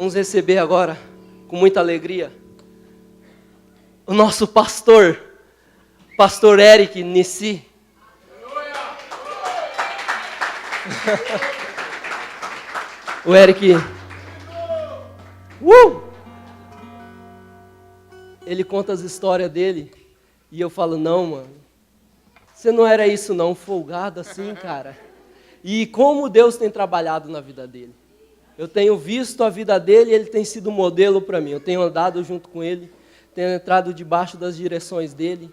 Vamos receber agora, com muita alegria, o nosso pastor Eric Nissi. O Eric, ele conta as histórias dele, e eu falo, não, mano, você não era isso não, folgado assim, cara. E como Deus tem trabalhado na vida dele. Eu tenho visto a vida dele e ele tem sido modelo para mim. Eu tenho andado junto com ele, tenho entrado debaixo das direções dele.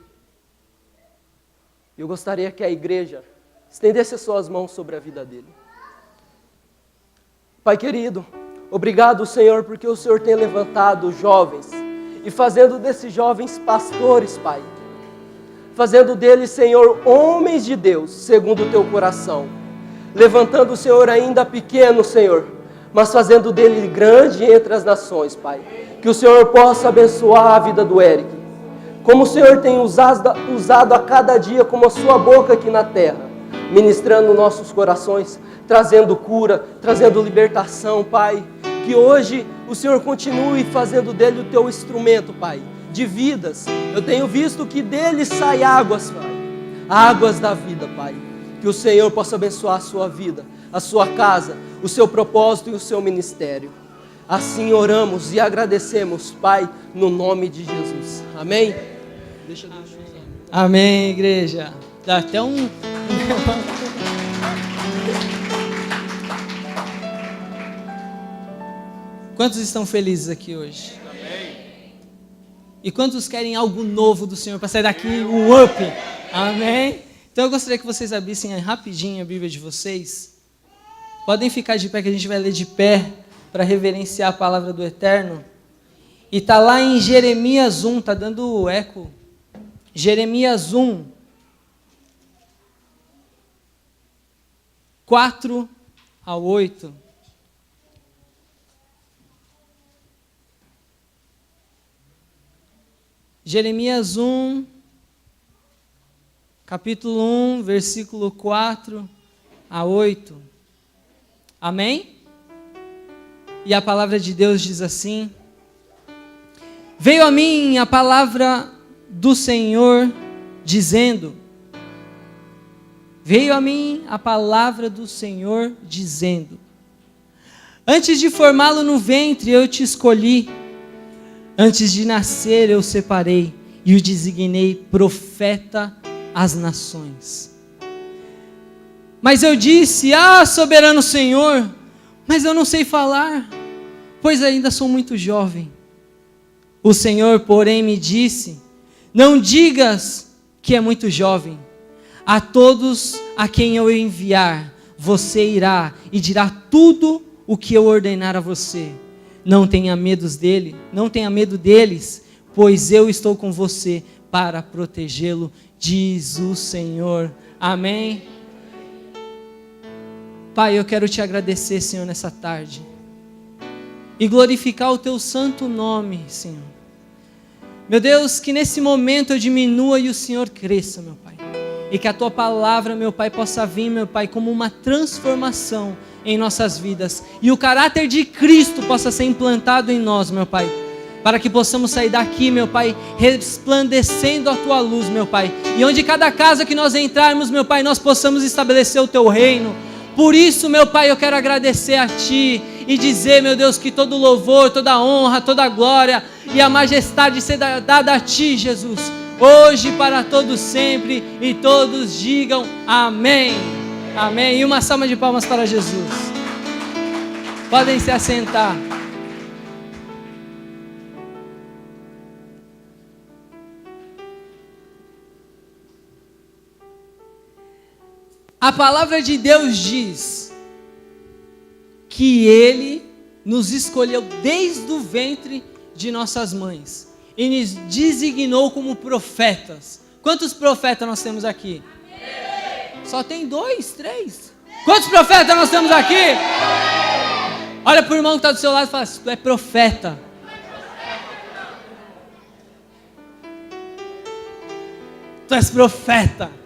Eu gostaria que a igreja estendesse as suas mãos sobre a vida dele. Pai querido, obrigado, Senhor, porque o Senhor tem levantado jovens e fazendo desses jovens pastores, Pai. Fazendo deles, Senhor, homens de Deus, segundo o teu coração. Levantando o Senhor ainda pequeno, Senhor, mas fazendo dele grande entre as nações, Pai. Que o Senhor possa abençoar a vida do Eric. Como o Senhor tem usado a cada dia como a sua boca aqui na terra, ministrando nossos corações, trazendo cura, trazendo libertação, Pai. Que hoje o Senhor continue fazendo dele o teu instrumento, Pai, de vidas. Eu tenho visto que dele sai águas, Pai. Águas da vida, Pai. Que o Senhor possa abençoar a sua vida, a sua casa, o seu propósito e o seu ministério. Assim oramos e agradecemos, Pai, no nome de Jesus. Amém? Deixa Deus usar. Amém, igreja. Dá até um... Quantos estão felizes aqui hoje? Amém. E quantos querem algo novo do Senhor para sair daqui, um up? Amém? Então eu gostaria que vocês abrissem rapidinho a Bíblia de vocês. Podem ficar de pé que a gente vai ler de pé para reverenciar a palavra do Eterno. E está lá em Jeremias 1, está dando eco. Jeremias 1, 4 a 8. Jeremias 1, capítulo 1, versículo 4 a 8. Amém? E a palavra de Deus diz assim: Veio a mim a palavra do Senhor dizendo, antes de formá-lo no ventre eu te escolhi, antes de nascer eu separei e o designei profeta às nações. Mas eu disse, soberano Senhor, mas eu não sei falar, pois ainda sou muito jovem. O Senhor, porém, me disse, não digas que é muito jovem. A todos a quem eu enviar, você irá e dirá tudo o que eu ordenar a você. Não tenha medo deles, pois eu estou com você para protegê-lo, diz o Senhor. Amém? Pai, eu quero te agradecer, Senhor, nessa tarde. E glorificar o teu santo nome, Senhor. Meu Deus, que nesse momento eu diminua e o Senhor cresça, meu Pai. E que a tua palavra, meu Pai, possa vir, meu Pai, como uma transformação em nossas vidas. E o caráter de Cristo possa ser implantado em nós, meu Pai. Para que possamos sair daqui, meu Pai, resplandecendo a tua luz, meu Pai. E onde cada casa que nós entrarmos, meu Pai, nós possamos estabelecer o teu reino. Por isso, meu Pai, eu quero agradecer a Ti e dizer, meu Deus, que todo louvor, toda honra, toda glória e a majestade seja dada a Ti, Jesus, hoje para todos sempre, e todos digam amém. Amém. E uma salva de palmas para Jesus. Podem se assentar. A palavra de Deus diz que Ele nos escolheu desde o ventre de nossas mães e nos designou como profetas. Quantos profetas nós temos aqui? Só tem 2, 3. Quantos profetas nós temos aqui? Olha para o irmão que está do seu lado e fala assim, tu é profeta. Tu és profeta.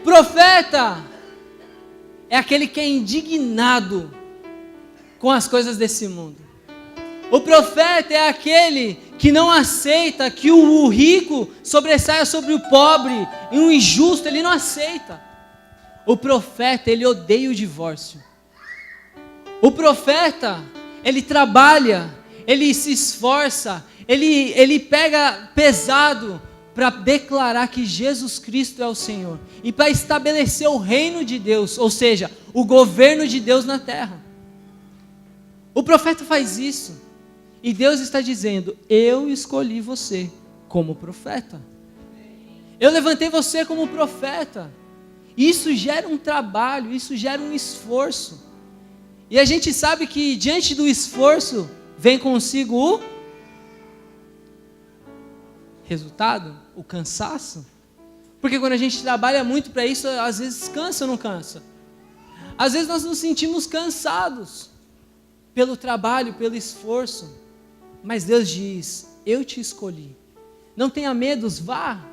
Profeta é aquele que é indignado com as coisas desse mundo. O profeta é aquele que não aceita que o rico sobressaia sobre o pobre e o injusto, ele não aceita. O profeta, ele odeia o divórcio. O profeta, ele trabalha, ele se esforça, ele pega pesado para declarar que Jesus Cristo é o Senhor e para estabelecer o reino de Deus, ou seja, o governo de Deus na terra. O profeta faz isso e Deus está dizendo: eu escolhi você como profeta, eu levantei você como profeta. Isso gera um trabalho, isso gera um esforço, e a gente sabe que diante do esforço vem consigo o resultado, o cansaço. Porque quando a gente trabalha muito para isso, às vezes cansa ou não cansa? Às vezes nós nos sentimos cansados pelo trabalho, pelo esforço. Mas Deus diz: eu te escolhi. Não tenha medos, vá.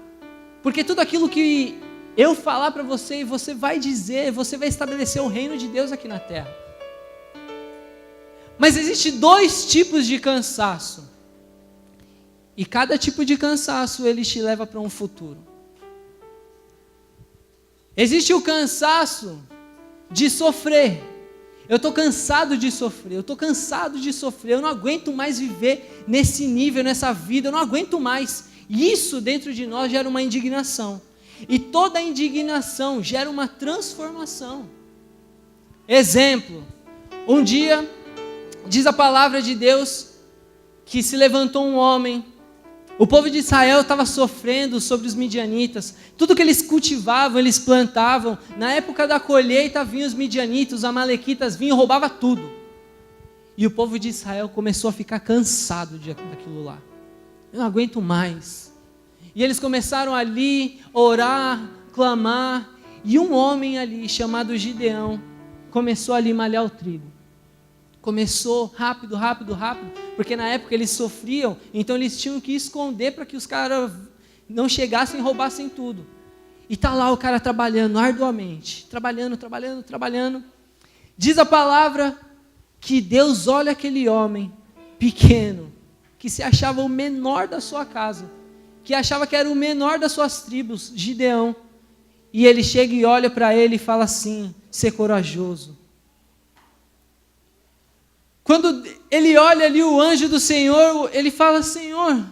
Porque tudo aquilo que eu falar para você, você vai dizer, você vai estabelecer o reino de Deus aqui na terra. Mas existe 2 tipos de cansaço. E cada tipo de cansaço, ele te leva para um futuro. Existe o cansaço de sofrer. Eu estou cansado de sofrer, eu não aguento mais viver nesse nível, nessa vida, eu não aguento mais. Isso dentro de nós gera uma indignação. E toda indignação gera uma transformação. Exemplo, um dia, diz a palavra de Deus, que se levantou um homem. O povo de Israel estava sofrendo sobre os midianitas. Tudo que eles cultivavam, eles plantavam. Na época da colheita vinham os midianitas, os amalequitas vinham e roubavam tudo. E o povo de Israel começou a ficar cansado daquilo lá. Eu não aguento mais. E eles começaram ali a orar, clamar. E um homem ali, chamado Gideão, começou ali a malhar o trigo. Começou rápido, porque na época eles sofriam, então eles tinham que esconder para que os caras não chegassem e roubassem tudo. E está lá o cara trabalhando arduamente, trabalhando. Diz a palavra que Deus olha aquele homem pequeno, que se achava o menor da sua casa, que achava que era o menor das suas tribos, Gideão, e ele chega e olha para ele e fala assim: ser corajoso. Quando ele olha ali o anjo do Senhor, ele fala: Senhor,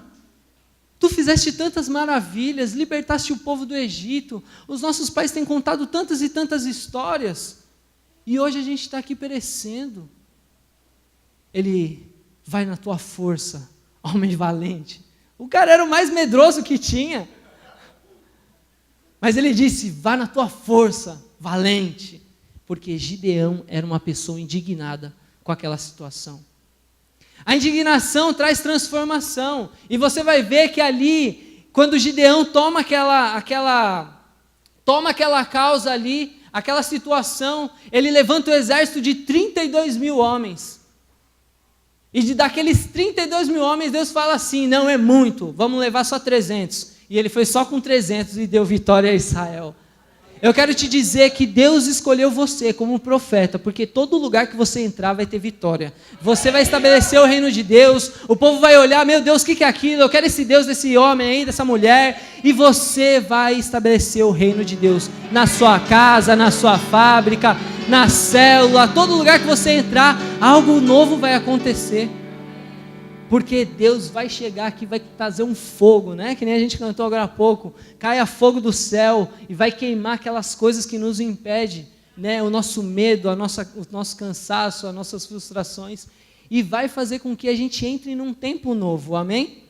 tu fizeste tantas maravilhas, libertaste o povo do Egito, os nossos pais têm contado tantas e tantas histórias, e hoje a gente está aqui perecendo. Ele: vai na tua força, homem valente. O cara era o mais medroso que tinha, mas ele disse: vá na tua força, valente, porque Gideão era uma pessoa indignada com aquela situação. A indignação traz transformação, e você vai ver que ali, quando Gideão toma aquela causa ali, aquela situação, ele levanta o exército de 32 mil homens, e daqueles 32 mil homens, Deus fala assim: não é muito, vamos levar só 300, e ele foi só com 300 e deu vitória a Israel. Eu quero te dizer que Deus escolheu você como profeta, porque todo lugar que você entrar vai ter vitória. Você vai estabelecer o reino de Deus, o povo vai olhar: meu Deus, o que é aquilo? Eu quero esse Deus desse homem aí, dessa mulher. E você vai estabelecer o reino de Deus na sua casa, na sua fábrica, na célula, todo lugar que você entrar, algo novo vai acontecer. Porque Deus vai chegar aqui, vai trazer um fogo, né? Que nem a gente cantou agora há pouco. Caia fogo do céu e vai queimar aquelas coisas que nos impedem, né? O nosso medo, o nosso cansaço, as nossas frustrações. E vai fazer com que a gente entre num tempo novo, amém?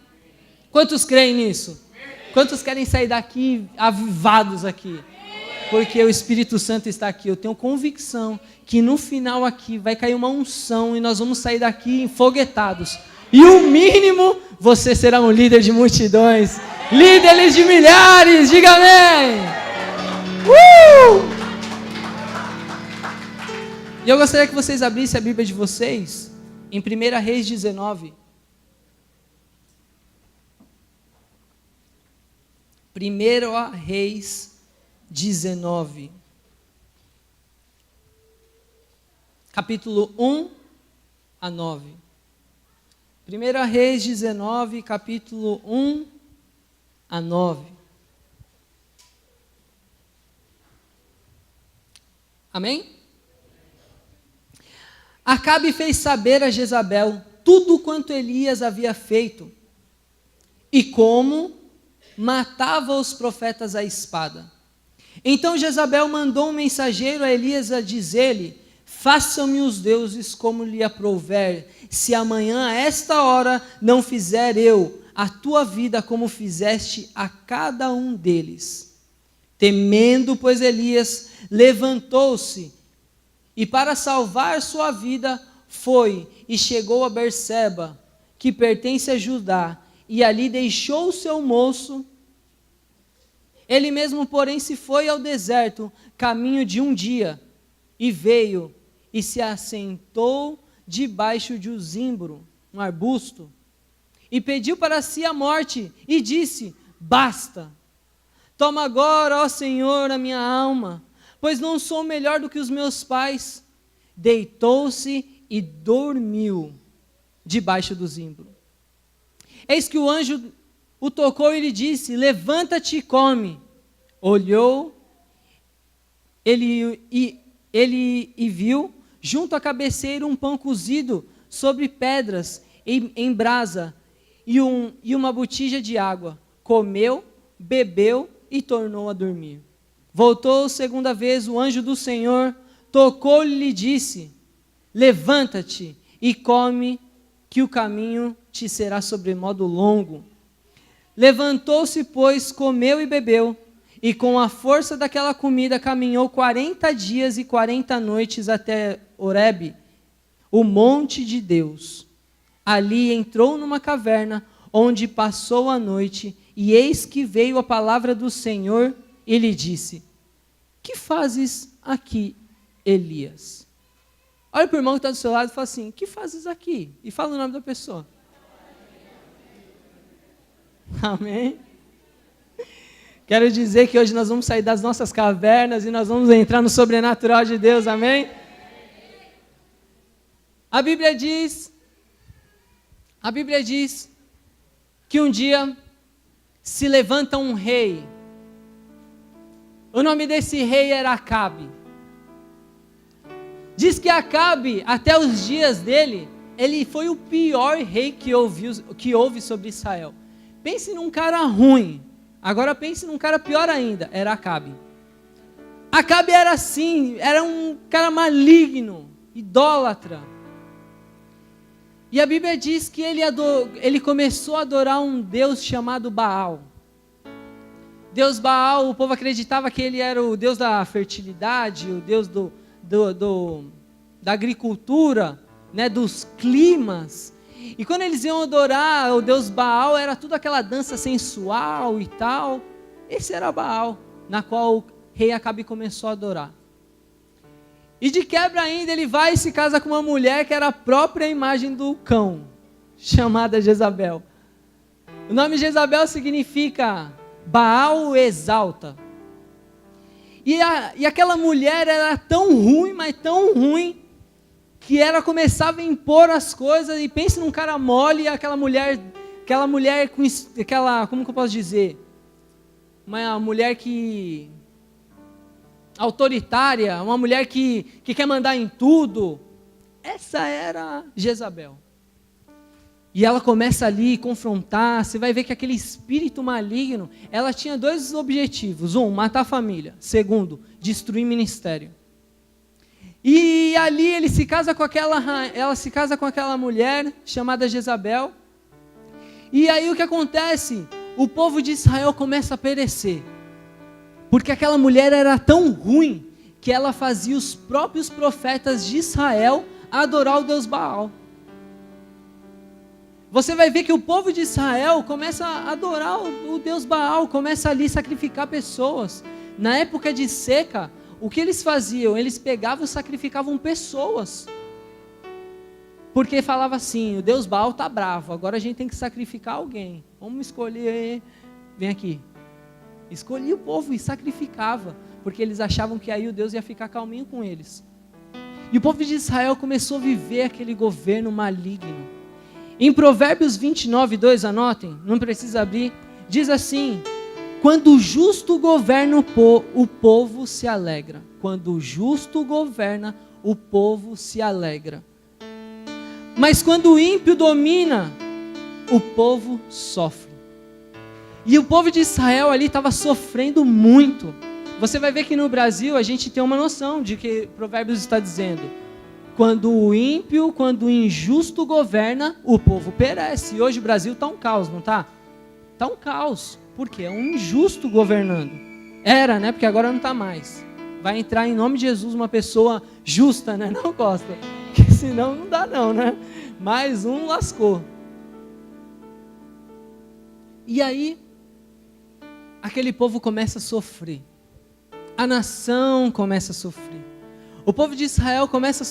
Quantos creem nisso? Quantos querem sair daqui avivados aqui? Porque o Espírito Santo está aqui. Eu tenho convicção que no final aqui vai cair uma unção e nós vamos sair daqui enfoguetados. E o mínimo, você será um líder de multidões, líderes de milhares, diga amém! E eu gostaria que vocês abrissem a Bíblia de vocês em 1 Reis 19. 1 Reis 19. Capítulo 1 a 9. 1 Reis 19, capítulo 1 a 9. Amém? Acabe fez saber a Jezabel tudo quanto Elias havia feito e como matava os profetas à espada. Então Jezabel mandou um mensageiro a Elias a dizer-lhe: façam-me os deuses como lhe aprouver, se amanhã a esta hora não fizer eu a tua vida como fizeste a cada um deles. Temendo, pois, Elias levantou-se e, para salvar sua vida, foi e chegou a Berseba, que pertence a Judá, e ali deixou o seu moço. Ele mesmo, porém, se foi ao deserto, caminho de um dia, e veio e se assentou debaixo de um zimbro, um arbusto, e pediu para si a morte, e disse: basta, toma agora, ó Senhor, a minha alma, pois não sou melhor do que os meus pais. Deitou-se e dormiu debaixo do zimbro. Eis que o anjo o tocou e lhe disse: levanta-te e come. Olhou, ele viu, junto à cabeceira, um pão cozido sobre pedras em brasa e uma botija de água. Comeu, bebeu e tornou a dormir. Voltou segunda vez o anjo do Senhor, tocou-lhe e lhe disse: levanta-te e come, que o caminho te será sobremodo longo. Levantou-se, pois, comeu e bebeu, e com a força daquela comida caminhou 40 dias e 40 noites até Horebe, o monte de Deus. Ali entrou numa caverna, onde passou a noite, e eis que veio a palavra do Senhor e lhe disse: que fazes aqui, Elias? Olha para o irmão que está do seu lado e fala assim: que fazes aqui? E fala o nome da pessoa. Amém? Quero dizer que hoje nós vamos sair das nossas cavernas e nós vamos entrar no sobrenatural de Deus, amém? A Bíblia diz que um dia se levanta um rei. O nome desse rei era Acabe. Diz que Acabe, até os dias dele, ele foi o pior rei que houve sobre Israel. Pense num cara ruim. Agora pense num cara pior ainda. Era Acabe. Acabe era assim, era um cara maligno, idólatra. E a Bíblia diz que ele começou a adorar um Deus chamado Baal. Deus Baal, o povo acreditava que ele era o Deus da fertilidade, o Deus da agricultura, né, dos climas. E quando eles iam adorar o Deus Baal, era tudo aquela dança sensual e tal. Esse era Baal, na qual o rei Acabe começou a adorar. E de quebra ainda, ele vai e se casa com uma mulher que era a própria imagem do cão, chamada Jezabel. O nome Jezabel significa Baal exalta. E aquela mulher era tão ruim, mas tão ruim, que ela começava a impor as coisas. E pense num cara mole, aquela mulher com aquela, como que eu posso dizer? Uma mulher que autoritária, uma mulher que quer mandar em tudo. Essa era Jezabel. E ela começa ali a confrontar. Você vai ver que aquele espírito maligno, ela tinha dois objetivos: um, matar a família; segundo, destruir o ministério. E ali ela se casa com aquela mulher chamada Jezabel. E aí o que acontece? O povo de Israel começa a perecer. Porque aquela mulher era tão ruim que ela fazia os próprios profetas de Israel adorar o Deus Baal. Você vai ver que o povo de Israel começa a adorar o Deus Baal, começa ali a sacrificar pessoas. Na época de seca, o que eles faziam? Eles pegavam e sacrificavam pessoas. Porque falava assim: o Deus Baal está bravo, agora a gente tem que sacrificar alguém. Vamos escolher, vem aqui. Escolhia o povo e sacrificava, porque eles achavam que aí o Deus ia ficar calminho com eles. E o povo de Israel começou a viver aquele governo maligno. Em Provérbios 29:2, anotem, não precisa abrir, diz assim: quando o justo governa o povo se alegra. Quando o justo governa, o povo se alegra. Mas quando o ímpio domina, o povo sofre. E o povo de Israel ali estava sofrendo muito. Você vai ver que no Brasil a gente tem uma noção de que Provérbios está dizendo: quando o ímpio, quando o injusto governa, o povo perece. E hoje o Brasil está um caos, não está? Está um caos. Por quê? É um injusto governando. Era, né? Porque agora não está mais. Vai entrar em nome de Jesus uma pessoa justa, né? Não Costa? Porque senão não dá não, né? Mais um lascou. E aí, aquele povo começa a sofrer. A nação começa a sofrer. O povo de Israel começa a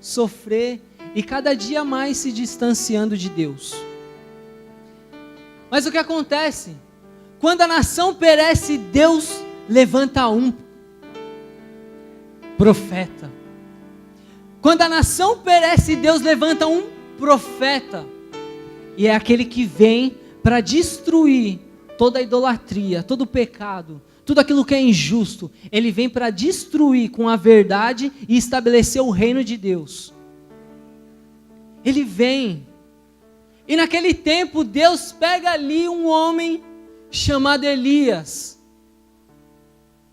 sofrer e cada dia mais se distanciando de Deus. Mas o que acontece? Quando a nação perece, Deus levanta um profeta. Quando a nação perece, Deus levanta um profeta. E é aquele que vem para destruir toda a idolatria, todo o pecado, tudo aquilo que é injusto. Ele vem para destruir com a verdade e estabelecer o reino de Deus. Ele vem. E naquele tempo, Deus pega ali um homem chamado Elias.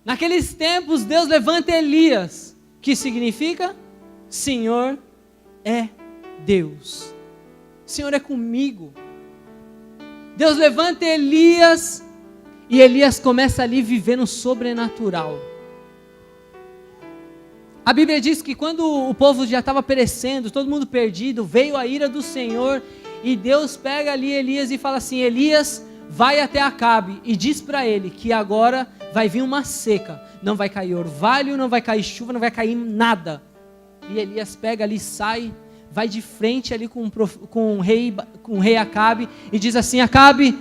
Naqueles tempos, Deus levanta Elias, que significa: Senhor é Deus. Senhor é comigo. Deus levanta Elias, e Elias começa ali a viver no sobrenatural. A Bíblia diz que quando o povo já estava perecendo, todo mundo perdido, veio a ira do Senhor, e Deus pega ali Elias e fala assim: Elias, vai até Acabe e diz para ele que agora vai vir uma seca, não vai cair orvalho, não vai cair chuva, não vai cair nada. E Elias pega ali, sai, vai de frente ali com o rei Acabe e diz assim: Acabe,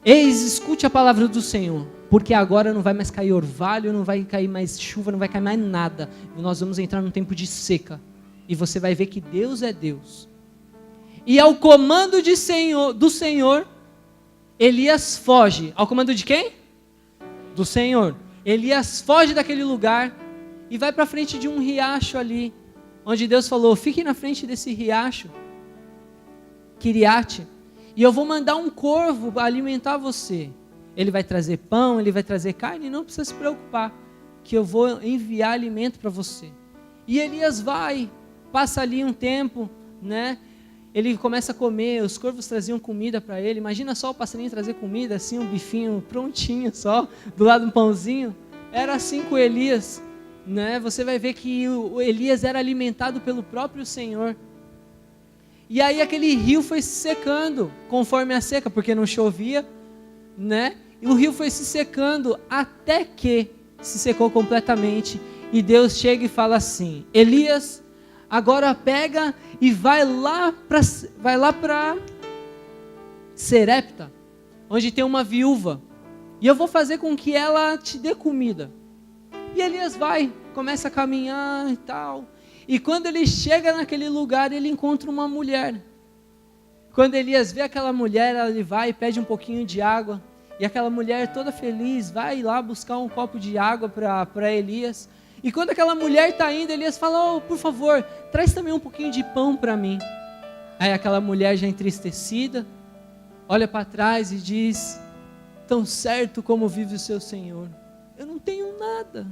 eis, escute a palavra do Senhor, porque agora não vai mais cair orvalho, não vai cair mais chuva, não vai cair mais nada. Nós vamos entrar num tempo de seca, e você vai ver que Deus é Deus. E ao comando do Senhor, Elias foge. Ao comando de quem? Do Senhor. Elias foge daquele lugar e vai para frente de um riacho ali, onde Deus falou: fique na frente desse riacho, Quiriate, e eu vou mandar um corvo alimentar você. Ele vai trazer pão, ele vai trazer carne, não precisa se preocupar, que eu vou enviar alimento para você. E Elias vai, passa ali um tempo, né? Ele começa a comer, os corvos traziam comida para ele. Imagina só o passarinho trazer comida, assim, um bifinho prontinho só, do lado de um pãozinho. Era assim com Elias, né? Você vai ver que o Elias era alimentado pelo próprio Senhor. E aí aquele rio foi se secando, conforme a seca, porque não chovia, né? E o rio foi se secando até que se secou completamente. E Deus chega e fala assim: Elias, agora pega e vai lá para Serepta, onde tem uma viúva, e eu vou fazer com que ela te dê comida. E Elias vai, começa a caminhar e tal, e quando ele chega naquele lugar, ele encontra uma mulher. Quando Elias vê aquela mulher, ele vai e pede um pouquinho de água, e aquela mulher toda feliz vai lá buscar um copo de água para Elias. E quando aquela mulher está indo, Elias fala: oh, por favor, traz também um pouquinho de pão para mim. Aí aquela mulher já entristecida, olha para trás e diz: tão certo como vive o seu Senhor, eu não tenho nada,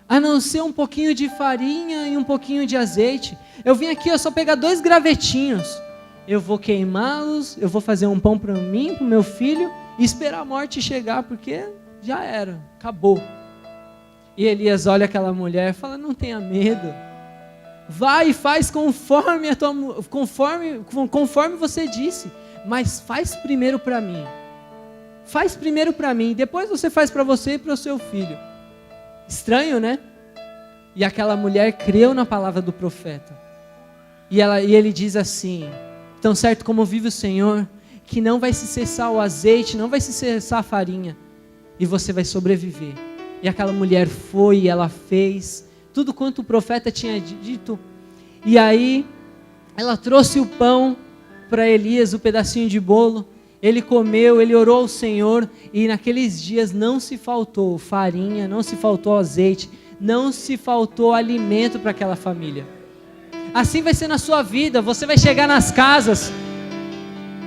a não ser um pouquinho de farinha e um pouquinho de azeite. Eu vim aqui só pegar 2 gravetinhos, eu vou queimá-los, eu vou fazer um pão para mim, para o meu filho, e esperar a morte chegar, porque já era, acabou. E Elias olha aquela mulher e fala: não tenha medo, vai e faz conforme você disse, mas faz primeiro para mim. Faz primeiro para mim, depois você faz para você e para o seu filho. Estranho, né? E aquela mulher creu na palavra do profeta. E ele diz assim: tão certo como vive o Senhor, que não vai se cessar o azeite, não vai se cessar a farinha, e você vai sobreviver. E aquela mulher foi, ela fez, tudo quanto o profeta tinha dito. E aí, ela trouxe o pão para Elias, o pedacinho de bolo. Ele comeu, ele orou ao Senhor, e naqueles dias não se faltou farinha, não se faltou azeite, não se faltou alimento para aquela família. Assim vai ser na sua vida. Você vai chegar nas casas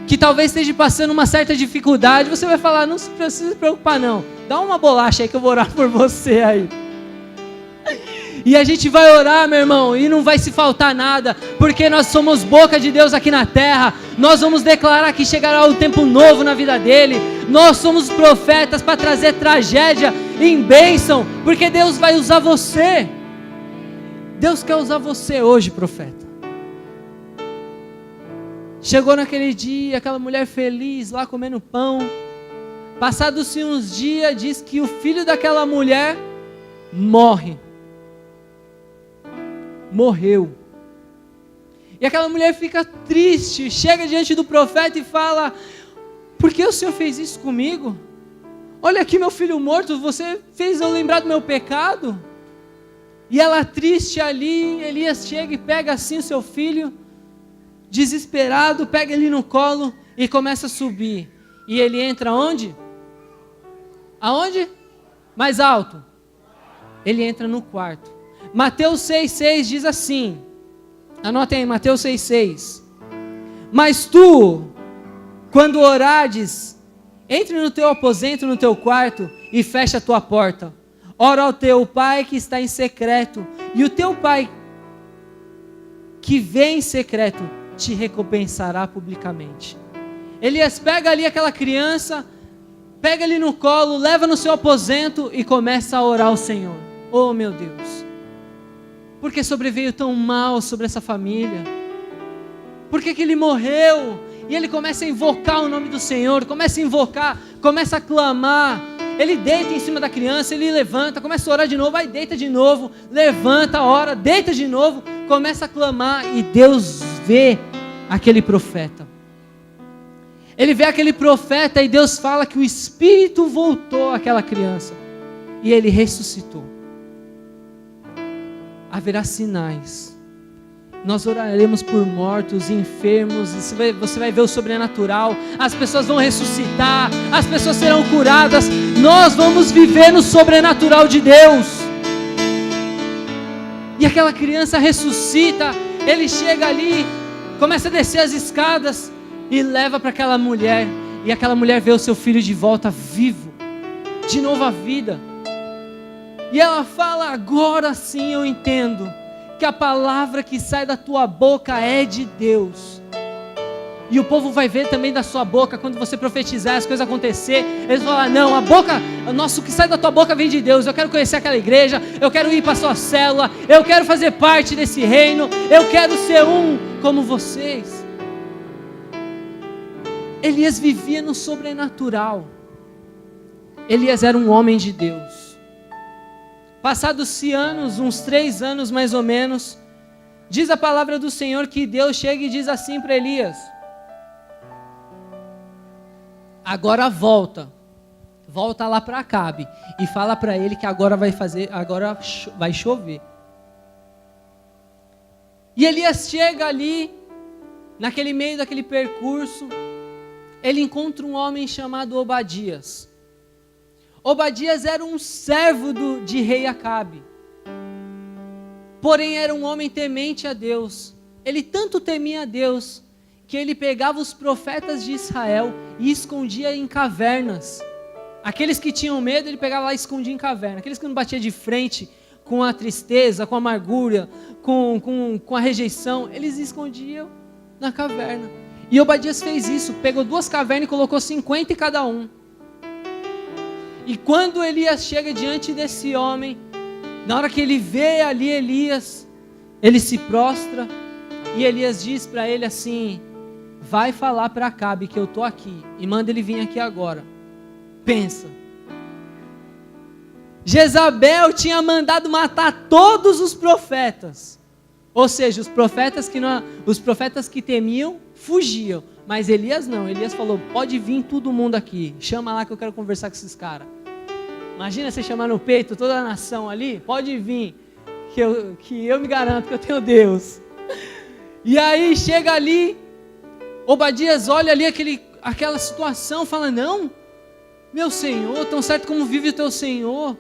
que talvez esteja passando uma certa dificuldade, você vai falar, não precisa se preocupar não, dá uma bolacha aí que eu vou orar por você aí. E a gente vai orar, meu irmão, e não vai se faltar nada, porque nós somos boca de Deus aqui na terra. Nós vamos declarar que chegará um tempo novo na vida dele. Nós somos profetas para trazer tragédia em bênção, porque Deus vai usar você. Deus quer usar você hoje, profeta. Chegou naquele dia, aquela mulher feliz lá comendo pão. Passados-se uns dias, diz que o filho daquela mulher morreu. E aquela mulher fica triste, chega diante do profeta e fala: por que o Senhor fez isso comigo? Olha aqui meu filho morto, você fez eu lembrar do meu pecado. E ela triste ali, Elias chega e pega assim o seu filho, desesperado, pega ele no colo e começa a subir. E ele entra onde? Aonde? Mais alto. Ele entra no quarto. Mateus 6,6 diz assim, anotem aí, Mateus 6,6. Mas tu, quando orares, entre no teu aposento, no teu quarto, e fecha a tua porta. Ora ao teu pai que está em secreto, e o teu pai que vem em secreto te recompensará publicamente. Elias pega ali aquela criança, pega ele no colo, leva no seu aposento e começa a orar ao Senhor. Oh meu Deus, por que sobreveio tão mal sobre essa família? Por que ele morreu? E ele começa a invocar o nome do Senhor, começa a invocar, começa a clamar. Ele deita em cima da criança, ele levanta, começa a orar de novo, aí deita de novo, levanta, ora, deita de novo, começa a clamar, e Deus vê aquele profeta. Ele vê aquele profeta e Deus fala que o Espírito voltou àquela criança e ele ressuscitou. Haverá sinais. Nós oraremos por mortos, enfermos, você vai ver o sobrenatural, as pessoas vão ressuscitar, as pessoas serão curadas, nós vamos viver no sobrenatural de Deus. E aquela criança ressuscita, ele chega ali, começa a descer as escadas e leva para aquela mulher, e aquela mulher vê o seu filho de volta vivo, de novo à vida. E ela fala: agora sim eu entendo que a palavra que sai da tua boca é de Deus. E o povo vai ver também da sua boca, quando você profetizar, as coisas acontecer, eles vão falar: não, o que sai da tua boca vem de Deus. Eu quero conhecer aquela igreja, eu quero ir para a sua célula, eu quero fazer parte desse reino, eu quero ser um como vocês. Elias vivia no sobrenatural. Elias era um homem de Deus. Passados-se anos, uns 3 anos mais ou menos, diz a palavra do Senhor que Deus chega e diz assim para Elias: agora volta lá para Acabe e fala para ele que agora vai chover. E Elias chega ali, naquele meio daquele percurso, ele encontra um homem chamado Obadias. Obadias era um servo de rei Acabe, porém era um homem temente a Deus. Ele tanto temia a Deus, que ele pegava os profetas de Israel e escondia em cavernas. Aqueles que tinham medo, ele pegava lá e escondia em caverna. Aqueles que não batiam de frente com a tristeza, com a amargura, com a rejeição, eles escondiam na caverna. E Obadias fez isso, pegou 2 cavernas e colocou 50 em cada um. E quando Elias chega diante desse homem, na hora que ele vê ali Elias, ele se prostra, e Elias diz para ele assim: vai falar para Acabe que eu estou aqui, e manda ele vir aqui agora. Pensa, Jezabel tinha mandado matar todos os profetas, ou seja, os profetas que temiam, fugiam, mas Elias não. Elias falou: pode vir todo mundo aqui, chama lá que eu quero conversar com esses caras. Imagina você chamar no peito toda a nação ali, pode vir, que eu me garanto que eu tenho Deus. E aí chega ali, Obadias olha ali aquela situação, fala, não, meu Senhor, tão certo como vive o teu Senhor,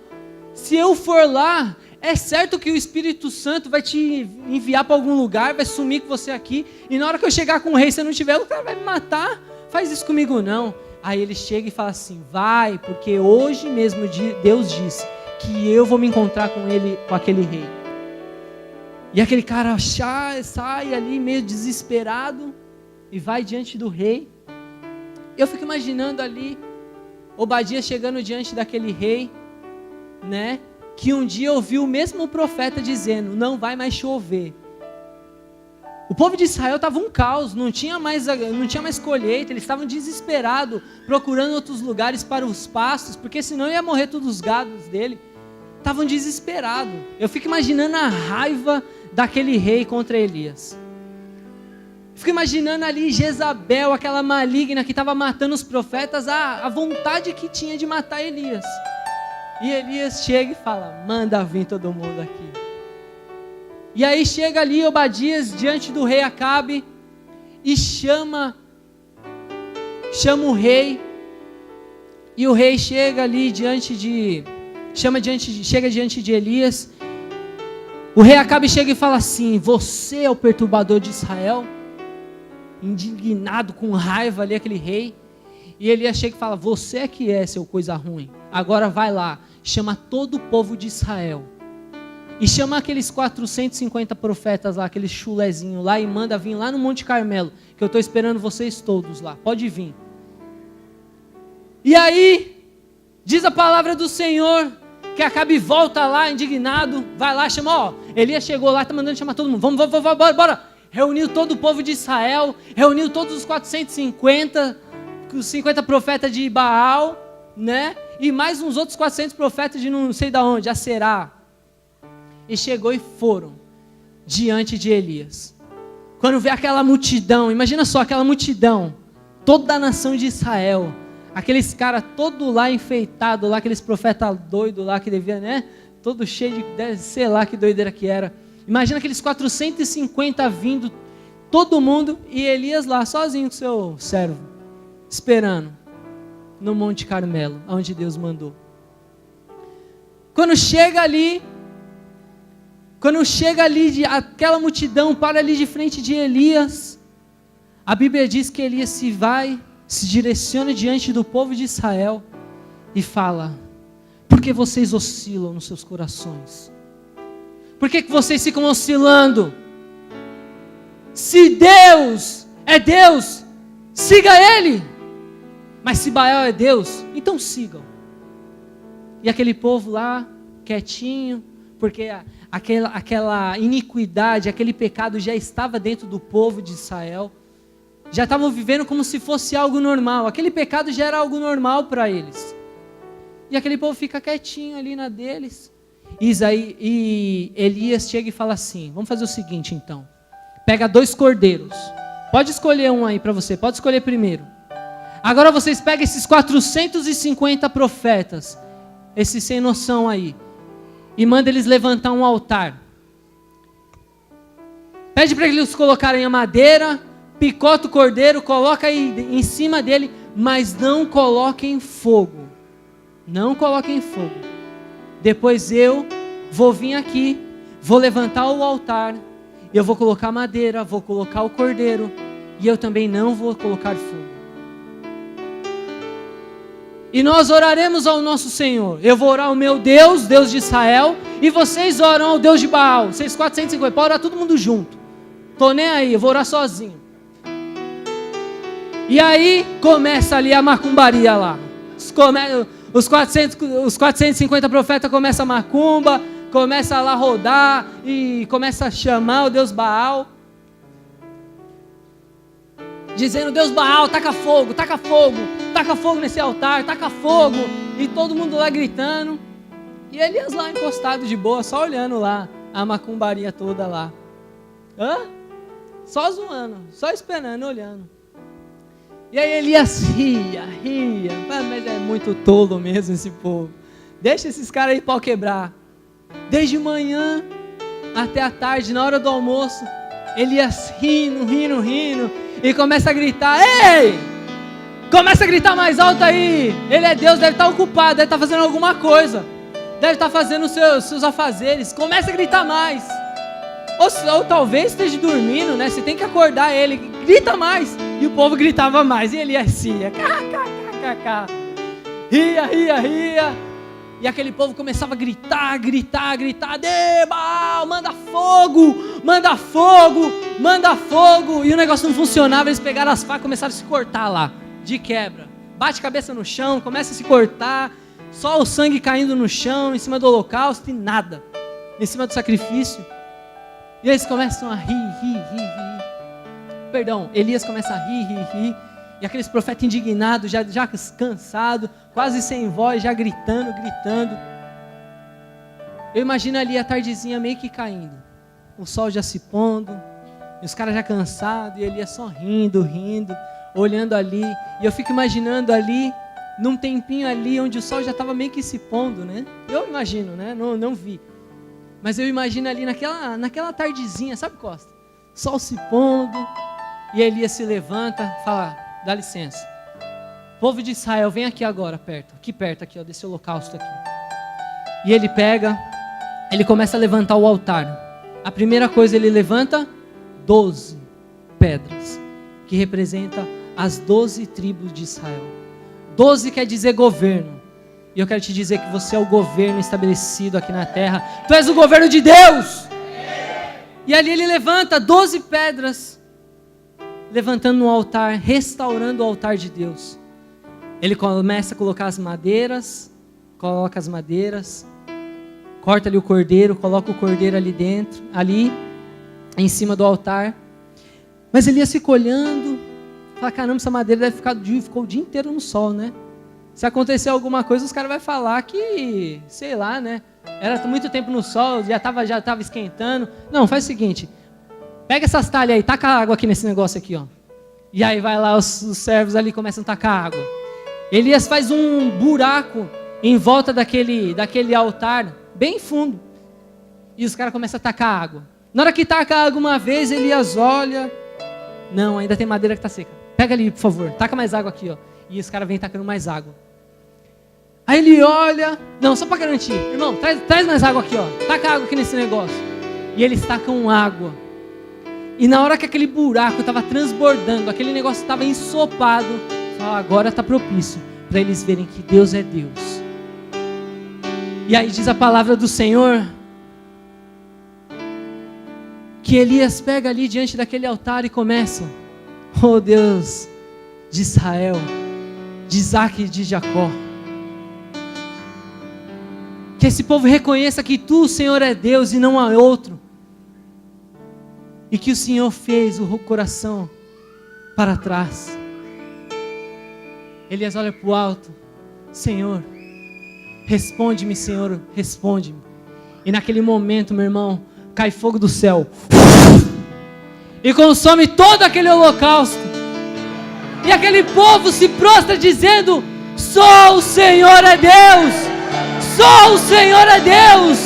se eu for lá, é certo que o Espírito Santo vai te enviar para algum lugar, vai sumir com você aqui, e na hora que eu chegar com o rei, se eu não tiver, o cara vai me matar, faz isso comigo não. Aí ele chega e fala assim, vai, porque hoje mesmo Deus disse que eu vou me encontrar com ele, com aquele rei. E aquele cara sai ali meio desesperado e vai diante do rei. Eu fico imaginando ali Obadias chegando diante daquele rei, né? Que um dia ouviu o mesmo profeta dizendo, não vai mais chover. O povo de Israel estava um caos, não tinha mais colheita, eles estavam desesperados, procurando outros lugares para os pastos, porque senão ia morrer todos os gados dele. Estavam desesperados. Eu fico imaginando a raiva daquele rei contra Elias. Fico imaginando ali Jezabel, aquela maligna que estava matando os profetas, a vontade que tinha de matar Elias. E Elias chega e fala, manda vir todo mundo aqui. E aí chega ali Obadias diante do rei Acabe e chama o rei. E o rei chega ali chega diante de Elias. O rei Acabe chega e fala assim, você é o perturbador de Israel? Indignado, com raiva ali aquele rei. E Elias chega e fala, você é que é, seu coisa ruim. Agora vai lá, chama todo o povo de Israel. E chama aqueles 450 profetas lá, aqueles chulezinhos lá, e manda vir lá no Monte Carmelo, que eu estou esperando vocês todos lá, pode vir. E aí, diz a palavra do Senhor, que Acabe volta lá indignado, vai lá, chama, Elias chegou lá, está mandando chamar todo mundo, vamos, bora. Reuniu todo o povo de Israel, reuniu todos os 450, os 50 profetas de Baal, né? E mais uns outros 400 profetas de não sei de onde, Aserá. E chegou e foram diante de Elias. Quando vê aquela multidão, imagina só aquela multidão, toda a nação de Israel, aqueles caras todo lá enfeitados, lá, aqueles profetas doidos lá que devia, né? Todo cheio de, sei lá que doideira que era. Imagina aqueles 450 vindo, todo mundo, e Elias lá, sozinho com seu servo, esperando, no Monte Carmelo, onde Deus mandou. Quando chega ali, aquela multidão para ali de frente de Elias, a Bíblia diz que Elias se direciona diante do povo de Israel e fala, por que vocês oscilam nos seus corações? Por que vocês ficam oscilando? Se Deus é Deus, siga Ele. Mas se Baal é Deus, então sigam. E aquele povo lá, quietinho, porque aquela iniquidade, aquele pecado já estava dentro do povo de Israel. Já estavam vivendo como se fosse algo normal. Aquele pecado já era algo normal para eles. E aquele povo fica quietinho ali na deles. E Elias chega e fala assim, vamos fazer o seguinte então. Pega 2 cordeiros. Pode escolher um aí para você, pode escolher primeiro. Agora vocês pegam esses 450 profetas, esses sem noção aí, e manda eles levantar um altar. Pede para eles colocarem a madeira, picota o cordeiro, coloca aí em cima dele, mas não coloquem fogo. Não coloquem fogo. Depois eu vou vir aqui, vou levantar o altar, eu vou colocar madeira, vou colocar o cordeiro, e eu também não vou colocar fogo. E nós oraremos ao nosso Senhor. Eu vou orar ao meu Deus, Deus de Israel, e vocês oram ao Deus de Baal. Vocês 450, pode orar todo mundo junto. Tô nem aí, eu vou orar sozinho. E aí começa ali a macumbaria lá. Os 450 profetas começam a macumba, começa lá a rodar e começa a chamar o Deus Baal, dizendo, Deus Baal, taca fogo nesse altar, taca fogo, e todo mundo lá gritando, e Elias lá encostado de boa, só olhando lá, a macumbaria toda lá, só zoando, só esperando, olhando. E aí Elias ria, mas é muito tolo mesmo esse povo, deixa esses caras aí pau quebrar. Desde manhã, até a tarde, na hora do almoço. Elias rindo, e começa a gritar: ei! Começa a gritar mais alto aí. Ele é Deus, deve estar ocupado, deve estar fazendo alguma coisa, deve estar fazendo os seus afazeres. Começa a gritar mais. Ou talvez esteja dormindo, né? Você tem que acordar ele. Grita mais. E o povo gritava mais. E Elias ria. Ria. E aquele povo começava a gritar. Baal, manda fogo. E o negócio não funcionava. Eles pegaram as facas e começaram a se cortar lá, de quebra. Bate a cabeça no chão, começa a se cortar. Só o sangue caindo no chão, em cima do holocausto e nada. Em cima do sacrifício. E eles começam a rir. Elias começa a rir. E aqueles profetas indignados, já cansados, quase sem voz, já gritando. Eu imagino ali a tardezinha meio que caindo. O sol já se pondo. E os caras já cansados. E Elias só rindo, olhando ali. E eu fico imaginando ali, num tempinho ali, onde o sol já estava meio que se pondo, né? Eu imagino, né? Não vi. Mas eu imagino ali naquela tardezinha, sabe, Costa? Sol se pondo, e Elias se levanta, fala: dá licença. Povo de Israel, vem aqui agora, aqui perto, ó, desse holocausto aqui. E ele ele começa a levantar o altar. A primeira coisa, ele levanta 12 pedras, que representa as 12 tribos de Israel. 12 quer dizer governo. E eu quero te dizer que você é o governo estabelecido aqui na terra. Tu és o governo de Deus. E ali ele levanta 12 pedras, levantando um altar, restaurando o altar de Deus. Ele começa a colocar as madeiras, corta ali o cordeiro, coloca o cordeiro ali dentro, ali em cima do altar. Mas Elias fica olhando, fala: caramba, essa madeira ficou o dia inteiro no sol, né? Se acontecer alguma coisa, os caras vão falar que, sei lá, né? Era muito tempo no sol, já estava esquentando. Não, faz o seguinte: pega essas talhas aí, taca água aqui nesse negócio aqui, ó. E aí vai lá, os servos ali começam a tacar água. Elias faz um buraco em volta daquele altar, bem fundo. E os caras começam a tacar água. Na hora que taca a água uma vez, Elias olha. Não, ainda tem madeira que está seca. Pega ali, por favor, taca mais água aqui, ó. E os caras vêm tacando mais água. Aí ele olha. Não, só para garantir. Irmão, traz mais água aqui, ó. Taca água aqui nesse negócio. E eles tacam água. E na hora que aquele buraco estava transbordando, aquele negócio estava ensopado, agora está propício para eles verem que Deus é Deus. E aí diz a palavra do Senhor que Elias pega ali diante daquele altar e começa: oh Deus de Israel, de Isaac e de Jacó, que esse povo reconheça que Tu, Senhor, é Deus e não há outro, e que o Senhor fez o coração para trás. Elias olha para o alto: Senhor, responde-me, Senhor, responde-me. E naquele momento, meu irmão, cai fogo do céu e consome todo aquele holocausto. E aquele povo se prostra dizendo: só o Senhor é Deus, só o Senhor é Deus.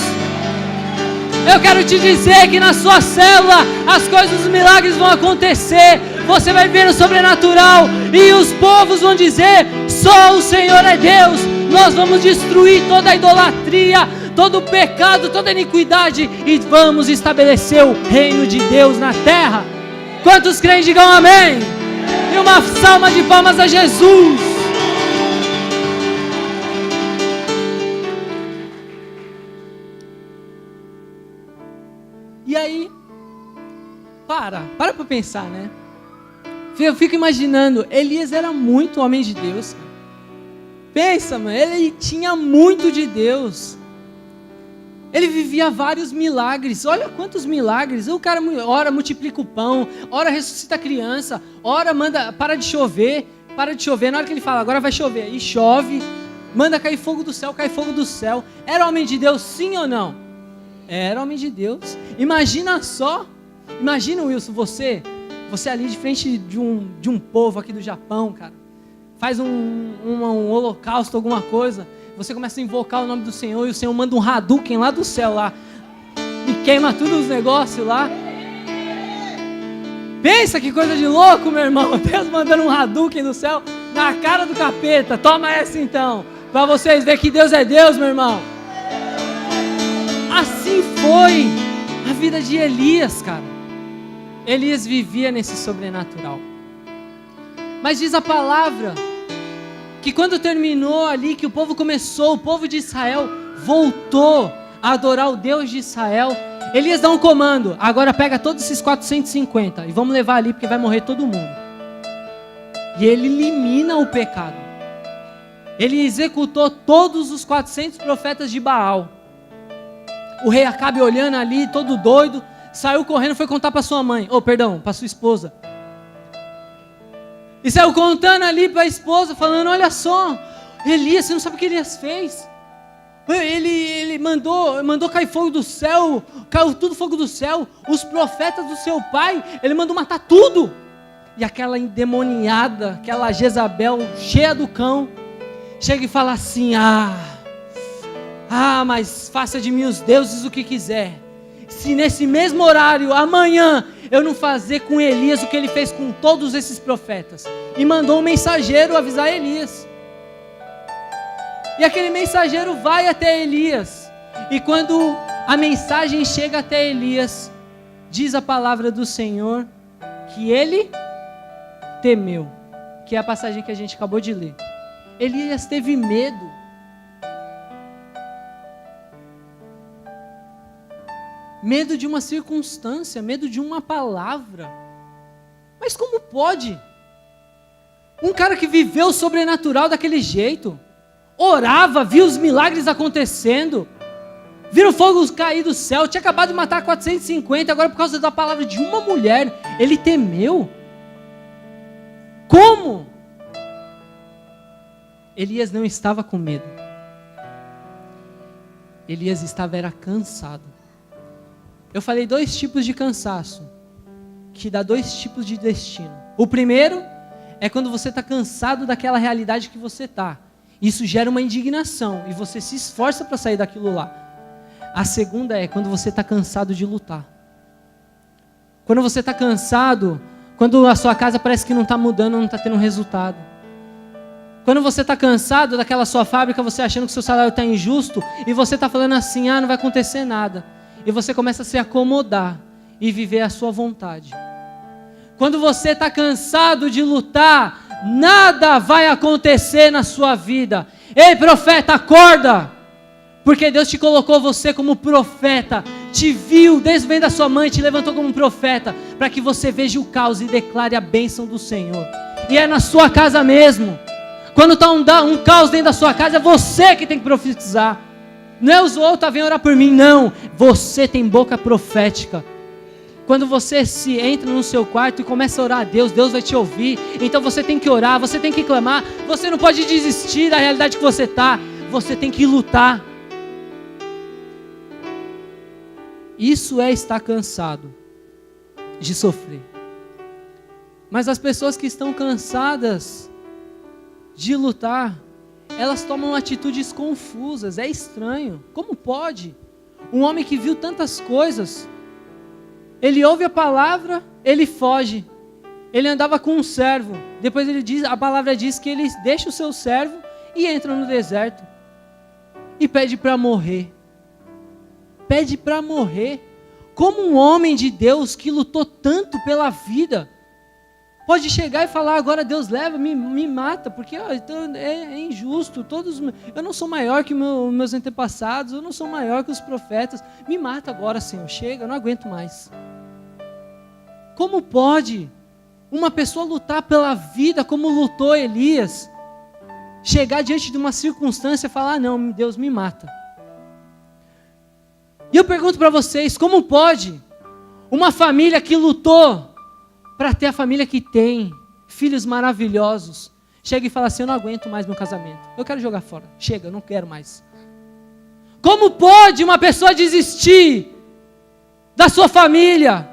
Eu quero te dizer que na sua célula as coisas, os milagres vão acontecer. Você vai ver o sobrenatural e os povos vão dizer: só o Senhor é Deus. Nós vamos destruir toda a idolatria, todo o pecado, toda a iniquidade e vamos estabelecer o reino de Deus na terra. Quantos creem, digam amém. E uma salva de palmas a Jesus. E aí, para pensar, né? Eu fico imaginando, Elias era muito homem de Deus. Pensa, mano, ele tinha muito de Deus. Ele vivia vários milagres. Olha quantos milagres. O cara ora multiplica o pão, ora ressuscita a criança, ora manda, para de chover. Na hora que ele fala, agora vai chover, e chove. Manda cair fogo do céu, cai fogo do céu. Era homem de Deus, sim ou não? Era homem de Deus. Imagina só. Imagina, Wilson, você ali de frente de um povo aqui do Japão, cara. Faz um holocausto, alguma coisa. Você começa a invocar o nome do Senhor e o Senhor manda um Hadouken lá do céu lá. E queima tudo os negócios lá. Pensa que coisa de louco, meu irmão. Deus mandando um Hadouken do céu na cara do capeta. Toma essa então, para vocês verem que Deus é Deus, meu irmão. Assim foi a vida de Elias, cara. Elias vivia nesse sobrenatural. Mas diz a palavra que quando terminou ali, que o povo de Israel voltou a adorar o Deus de Israel, Elias dá um comando: agora pega todos esses 450 e vamos levar ali porque vai morrer todo mundo. E ele elimina o pecado. Ele executou todos os 400 profetas de Baal. O rei Acabe olhando ali, todo doido, saiu correndo, foi contar para sua mãe, para sua esposa. E saiu contando ali para a esposa, falando: olha só, Elias, você não sabe o que Elias fez? Ele mandou cair fogo do céu, caiu tudo fogo do céu, os profetas do seu pai, ele mandou matar tudo. E aquela endemoniada, aquela Jezabel cheia do cão, chega e fala assim: mas faça de mim os deuses o que quiser. Se nesse mesmo horário, amanhã, eu não fazer com Elias o que ele fez com todos esses profetas. E mandou um mensageiro avisar Elias. E aquele mensageiro vai até Elias. E quando a mensagem chega até Elias, diz a palavra do Senhor que ele temeu. Que é a passagem que a gente acabou de ler. Elias teve medo. Medo de uma circunstância, medo de uma palavra. Mas como pode? Um cara que viveu o sobrenatural daquele jeito, orava, via os milagres acontecendo, viu o fogo cair do céu, tinha acabado de matar 450, agora por causa da palavra de uma mulher, ele temeu. Como? Elias não estava com medo. Elias era cansado. Eu falei 2 tipos de cansaço, que dá 2 tipos de destino. O primeiro é quando você está cansado daquela realidade que você está. Isso gera uma indignação e você se esforça para sair daquilo lá. A segunda é quando você está cansado de lutar. Quando você está cansado, quando a sua casa parece que não está mudando, não está tendo resultado. Quando você está cansado daquela sua fábrica, você achando que seu salário está injusto e você está falando assim: não vai acontecer nada. E você começa a se acomodar e viver a sua vontade. Quando você está cansado de lutar, nada vai acontecer na sua vida. Ei, profeta, acorda! Porque Deus te colocou você como profeta, te viu desde o ventre da sua mãe, te levantou como profeta, para que você veja o caos e declare a bênção do Senhor. E é na sua casa mesmo. Quando está um caos dentro da sua casa, é você que tem que profetizar. Não é os outros, vem orar por mim, não. Você tem boca profética. Quando você se entra no seu quarto e começa a orar a Deus, Deus vai te ouvir. Então você tem que orar, você tem que clamar. Você não pode desistir da realidade que você está. Você tem que lutar. Isso é estar cansado de sofrer. Mas as pessoas que estão cansadas de lutar, elas tomam atitudes confusas. É estranho. Como pode? Um homem que viu tantas coisas, ele ouve a palavra, ele foge. Ele andava com um servo. Depois a palavra diz que ele deixa o seu servo e entra no deserto. E pede para morrer. Pede para morrer. Como um homem de Deus que lutou tanto pela vida, pode chegar e falar: agora Deus leva, me mata, porque é injusto, eu não sou maior que meus antepassados, eu não sou maior que os profetas, me mata agora, Senhor, chega, eu não aguento mais. Como pode uma pessoa lutar pela vida como lutou Elias, chegar diante de uma circunstância e falar: não, Deus me mata? E eu pergunto para vocês, como pode uma família que lutou para ter a família que tem, filhos maravilhosos, chega e fala assim: eu não aguento mais meu casamento, eu quero jogar fora, chega, eu não quero mais. Como pode uma pessoa desistir da sua família?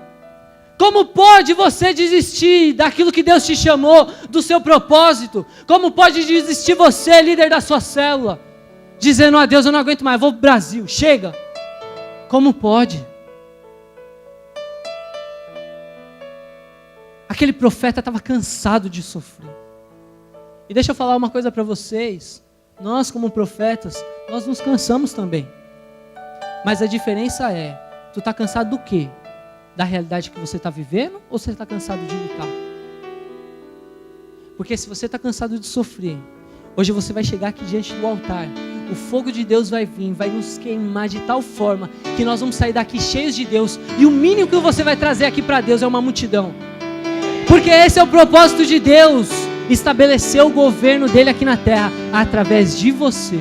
Como pode você desistir daquilo que Deus te chamou, do seu propósito? Como pode desistir você, líder da sua célula, dizendo: a Deus, eu não aguento mais, vou para o Brasil, chega? Como pode? Aquele profeta estava cansado de sofrer. E deixa eu falar uma coisa para vocês. Nós, como profetas, nós nos cansamos também. Mas a diferença é, tu está cansado do quê? Da realidade que você está vivendo ou você está cansado de lutar? Porque se você está cansado de sofrer, hoje você vai chegar aqui diante do altar, o fogo de Deus vai vir, vai nos queimar de tal forma que nós vamos sair daqui cheios de Deus, e o mínimo que você vai trazer aqui para Deus é uma multidão. Porque esse é o propósito de Deus, estabelecer o governo dele aqui na terra, através de você.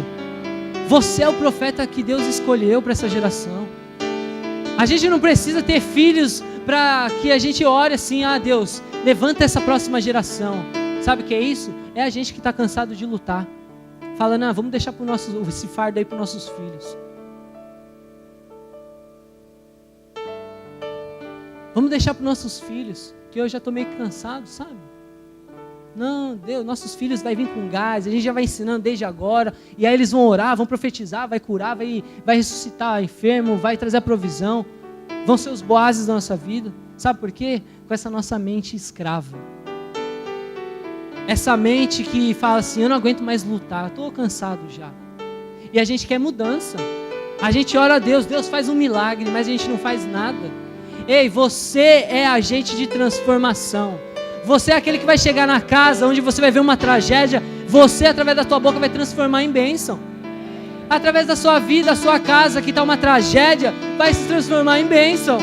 Você é o profeta que Deus escolheu para essa geração. A gente não precisa ter filhos para que a gente ore assim, Deus, levanta essa próxima geração. Sabe o que é isso? É a gente que está cansado de lutar. Falando, vamos deixar esse fardo aí para os nossos filhos. Vamos deixar para os nossos filhos, que eu já estou meio cansado, sabe? Não, Deus, nossos filhos vão vir com gás, a gente já vai ensinando desde agora, e aí eles vão orar, vão profetizar, vai curar, vai ressuscitar enfermo, vai trazer a provisão, vão ser os Boazes da nossa vida. Sabe por quê? Com essa nossa mente escrava. Essa mente que fala assim, eu não aguento mais lutar, estou cansado já. E a gente quer mudança. A gente ora a Deus, Deus faz um milagre, mas a gente não faz nada. Ei, você é agente de transformação. Você é aquele que vai chegar na casa onde você vai ver uma tragédia, você através da tua boca vai transformar em bênção. Através da sua vida, a sua casa que está uma tragédia, vai se transformar em bênção.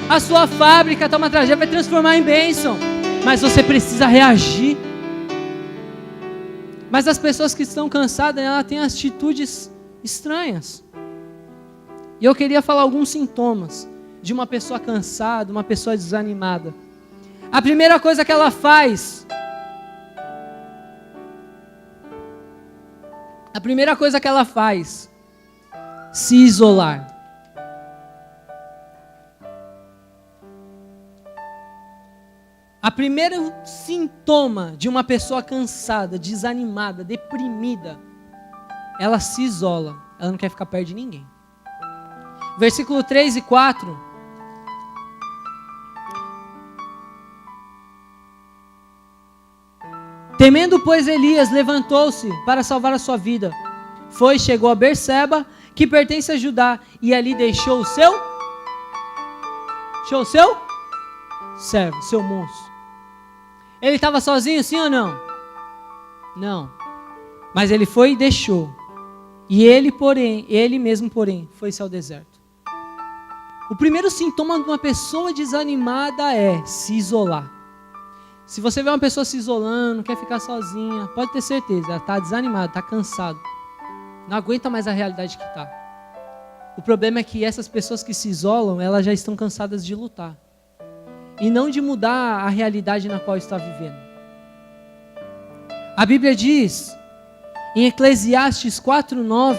A sua fábrica está uma tragédia, vai transformar em bênção. Mas você precisa reagir. Mas as pessoas que estão cansadas, elas têm atitudes estranhas. E eu queria falar alguns sintomas de uma pessoa cansada, uma pessoa desanimada. A primeira coisa que ela faz, se isolar. A primeiro sintoma de uma pessoa cansada, desanimada, deprimida, ela se isola, ela não quer ficar perto de ninguém. Versículo 3 e 4. Temendo, pois, Elias levantou-se para salvar a sua vida. Chegou a Berseba, que pertence a Judá, e ali deixou o seu servo, seu moço. Ele estava sozinho, sim ou não? Não. Mas ele foi e deixou. E ele mesmo, porém, foi-se ao deserto. O primeiro sintoma de uma pessoa desanimada é se isolar. Se você vê uma pessoa se isolando, quer ficar sozinha, pode ter certeza, ela está desanimada, está cansada. Não aguenta mais a realidade que está. O problema é que essas pessoas que se isolam, elas já estão cansadas de lutar. E não de mudar a realidade na qual está vivendo. A Bíblia diz, em Eclesiastes 4:9,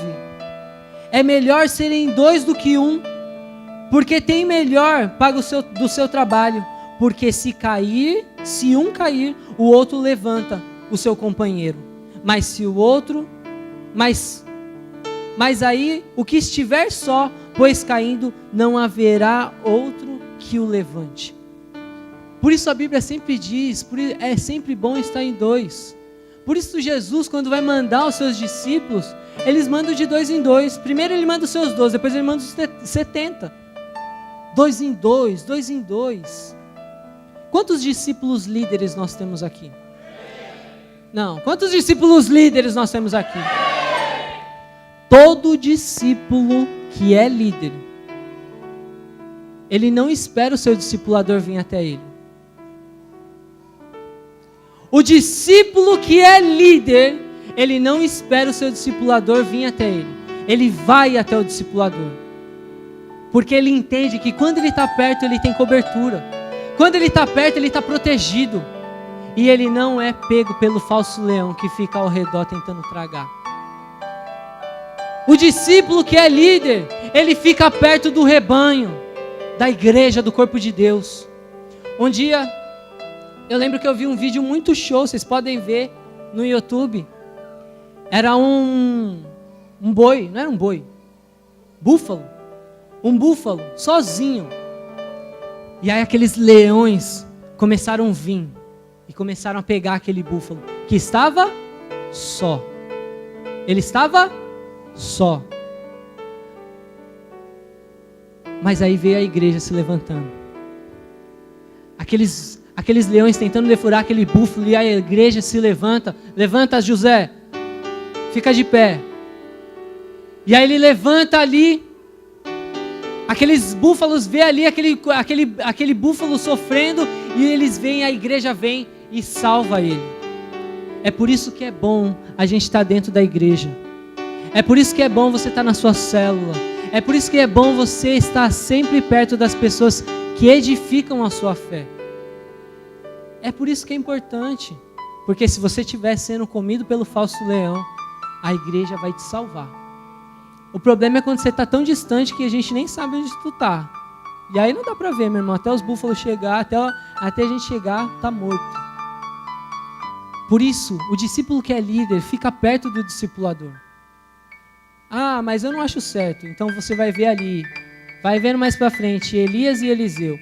é melhor serem dois do que um, porque tem melhor paga do seu trabalho, porque se um cair, o outro levanta o seu companheiro. Mas aí o que estiver só, pois caindo, não haverá outro que o levante. Por isso a Bíblia sempre diz, é sempre bom estar em dois. Por isso Jesus, quando vai mandar os seus discípulos, eles mandam de 2 em 2. Primeiro ele manda os seus 12, depois ele manda os 70. 2 em 2, 2 em 2. Quantos discípulos líderes nós temos aqui? Não, quantos discípulos líderes nós temos aqui? Todo discípulo que é líder, ele não espera o seu discipulador vir até ele. O discípulo que é líder, ele não espera o seu discipulador vir até ele. Ele vai até o discipulador. Porque ele entende que quando ele está perto, ele tem cobertura. Quando ele está perto, ele está protegido. E ele não é pego pelo falso leão que fica ao redor tentando tragar. O discípulo que é líder, ele fica perto do rebanho, da igreja, do corpo de Deus. Um dia, eu lembro que eu vi um vídeo muito show, vocês podem ver no YouTube. Era um boi, não era um boi, búfalo. Um búfalo, sozinho. E aí aqueles leões começaram a vir e começaram a pegar aquele búfalo que estava só. Ele estava só. Mas aí veio a igreja se levantando. Aqueles leões tentando defurar aquele búfalo, e a igreja se levanta. Levanta, José. Fica de pé. E aí ele levanta ali. Aqueles búfalos vê ali aquele búfalo sofrendo, e eles vêm, a igreja vem e salva ele. É por isso que é bom a gente estar dentro da igreja. É por isso que é bom você estar na sua célula. É por isso que é bom você estar sempre perto das pessoas que edificam a sua fé. É por isso que é importante. Porque se você estiver sendo comido pelo falso leão, a igreja vai te salvar. O problema é quando você está tão distante que a gente nem sabe onde tu está. E aí não dá para ver, meu irmão. Até os búfalos chegar, até a gente chegar, está morto. Por isso, o discípulo que é líder fica perto do discipulador. Ah, mas eu não acho certo. Então você vai ver ali, vai vendo mais para frente, Elias e Eliseu.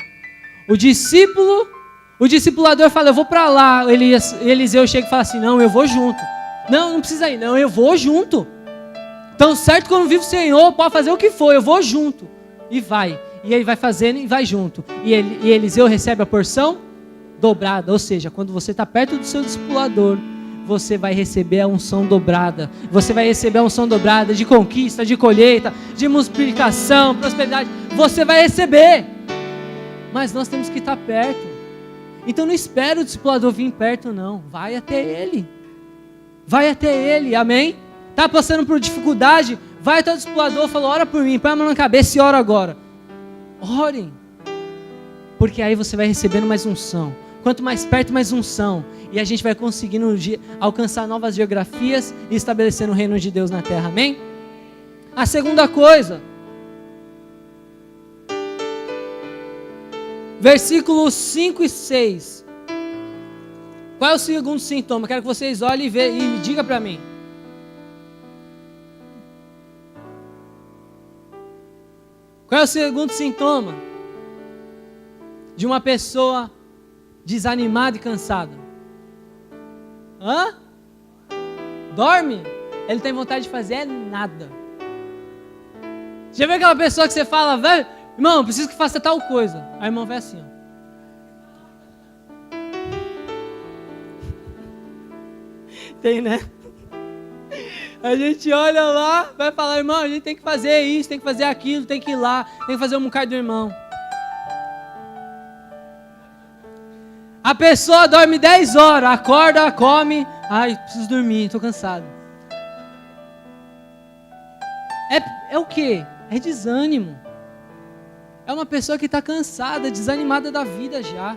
O discipulador fala, eu vou para lá. Eliseu chega e fala assim, não, eu vou junto. Não precisa ir, não, eu vou junto. Então certo quando vive o Senhor, pode fazer o que for, eu vou junto. E vai. E ele vai fazendo e vai junto. E Eliseu recebe a porção dobrada. Ou seja, quando você está perto do seu discipulador, você vai receber a unção dobrada. Você vai receber a unção dobrada de conquista, de colheita, de multiplicação, prosperidade. Você vai receber. Mas nós temos que estar perto. Então não espera o discipulador vir perto, não. Vai até ele. Vai até ele, amém? Está passando por dificuldade? Vai até o discipulador e fala, ora por mim, põe a mão na cabeça e ora agora. Orem. Porque aí você vai recebendo mais unção. Quanto mais perto, mais unção. E a gente vai conseguindo alcançar novas geografias e estabelecendo o reino de Deus na terra. Amém? A segunda coisa. Versículos 5 e 6. Qual é o segundo sintoma? Quero que vocês olhem e digam para mim. Qual é o segundo sintoma de uma pessoa desanimada e cansada? Dorme? Ele tem vontade de fazer nada. Já viu aquela pessoa que você fala, velho, irmão, preciso que faça tal coisa. Aí o irmão vai assim, ó. Tem, né? A gente olha lá, vai falar, irmão, a gente tem que fazer isso, tem que fazer aquilo, tem que ir lá, tem que fazer o mucado do irmão. A pessoa dorme 10 horas, acorda, come, ai, preciso dormir, estou cansado. É o quê? É desânimo. É uma pessoa que está cansada, desanimada da vida já.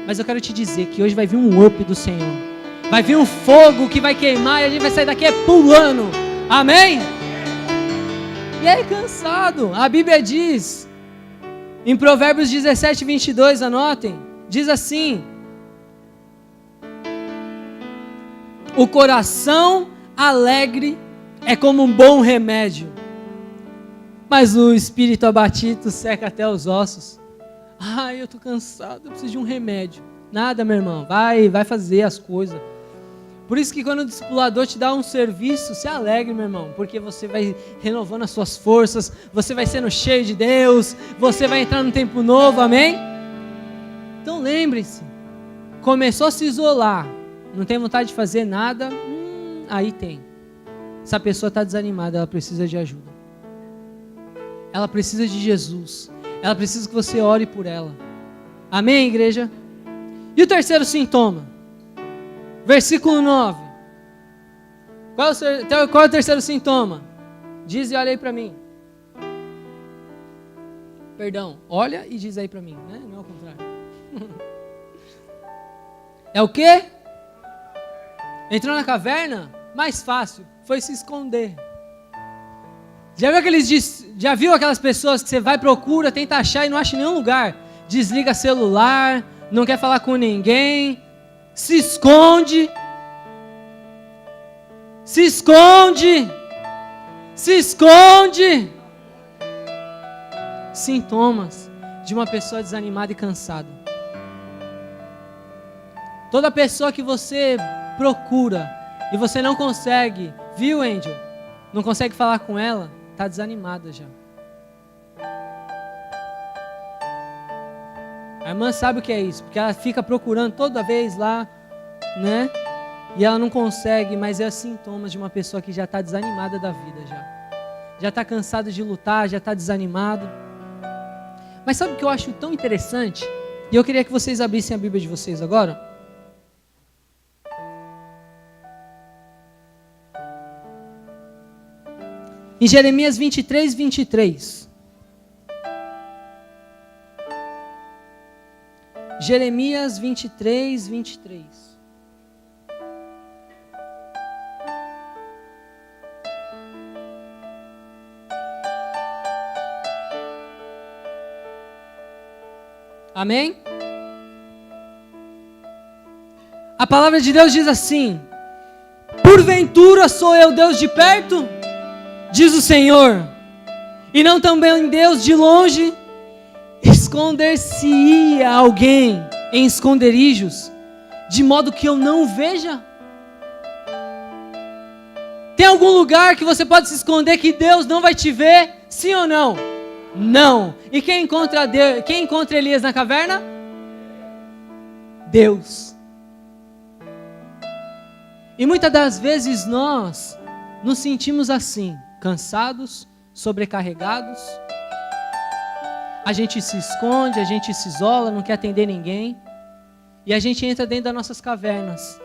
Mas eu quero te dizer que hoje vai vir um up do Senhor. Vai vir um fogo que vai queimar e a gente vai sair daqui pulando. Amém? E é cansado. A Bíblia diz, em Provérbios 17, 22, anotem. Diz assim: o coração alegre é como um bom remédio, mas o espírito abatido seca até os ossos. Ai, eu estou cansado, eu preciso de um remédio. Nada, meu irmão, vai fazer as coisas. Por isso que quando o discipulador te dá um serviço, se alegre, meu irmão, porque você vai renovando as suas forças, você vai sendo cheio de Deus, você vai entrar num tempo novo, amém? Então lembre-se, começou a se isolar, não tem vontade de fazer nada, aí tem. Essa pessoa está desanimada, ela precisa de ajuda. Ela precisa de Jesus, ela precisa que você ore por ela. Amém, igreja? E o terceiro sintoma? Versículo 9. Qual é o terceiro sintoma? Diz e olha aí para mim. Perdão, olha e diz aí para mim, né? Não é o contrário. É o quê? Entrou na caverna? Mais fácil, foi se esconder. Já viu aquelas pessoas que você vai, procura, tenta achar e não acha em nenhum lugar? Desliga celular, não quer falar com ninguém, se esconde. Se esconde. Se esconde. Sintomas de uma pessoa desanimada e cansada. Toda pessoa que você procura e você não consegue, viu, Angel? Não consegue falar com ela, está desanimada já. A irmã sabe o que é isso, porque ela fica procurando toda vez lá, né? E ela não consegue, mas é sintomas de uma pessoa que já está desanimada da vida já está cansada de lutar, já está desanimado. Mas sabe o que eu acho tão interessante? E eu queria que vocês abrissem a Bíblia de vocês agora. Em Jeremias 23, 23. Jeremias 23, 23. Amém? A palavra de Deus diz assim: porventura sou eu Deus de perto? Diz o Senhor, e não também Deus de longe? Esconder-se-ia alguém em esconderijos, de modo que eu não veja? Tem algum lugar que você pode se esconder que Deus não vai te ver? Sim ou não? Não. E quem encontra Elias na caverna? Deus. E muitas das vezes nós nos sentimos assim, cansados, sobrecarregados. A gente se esconde, a gente se isola, não quer atender ninguém. E a gente entra dentro das nossas cavernas.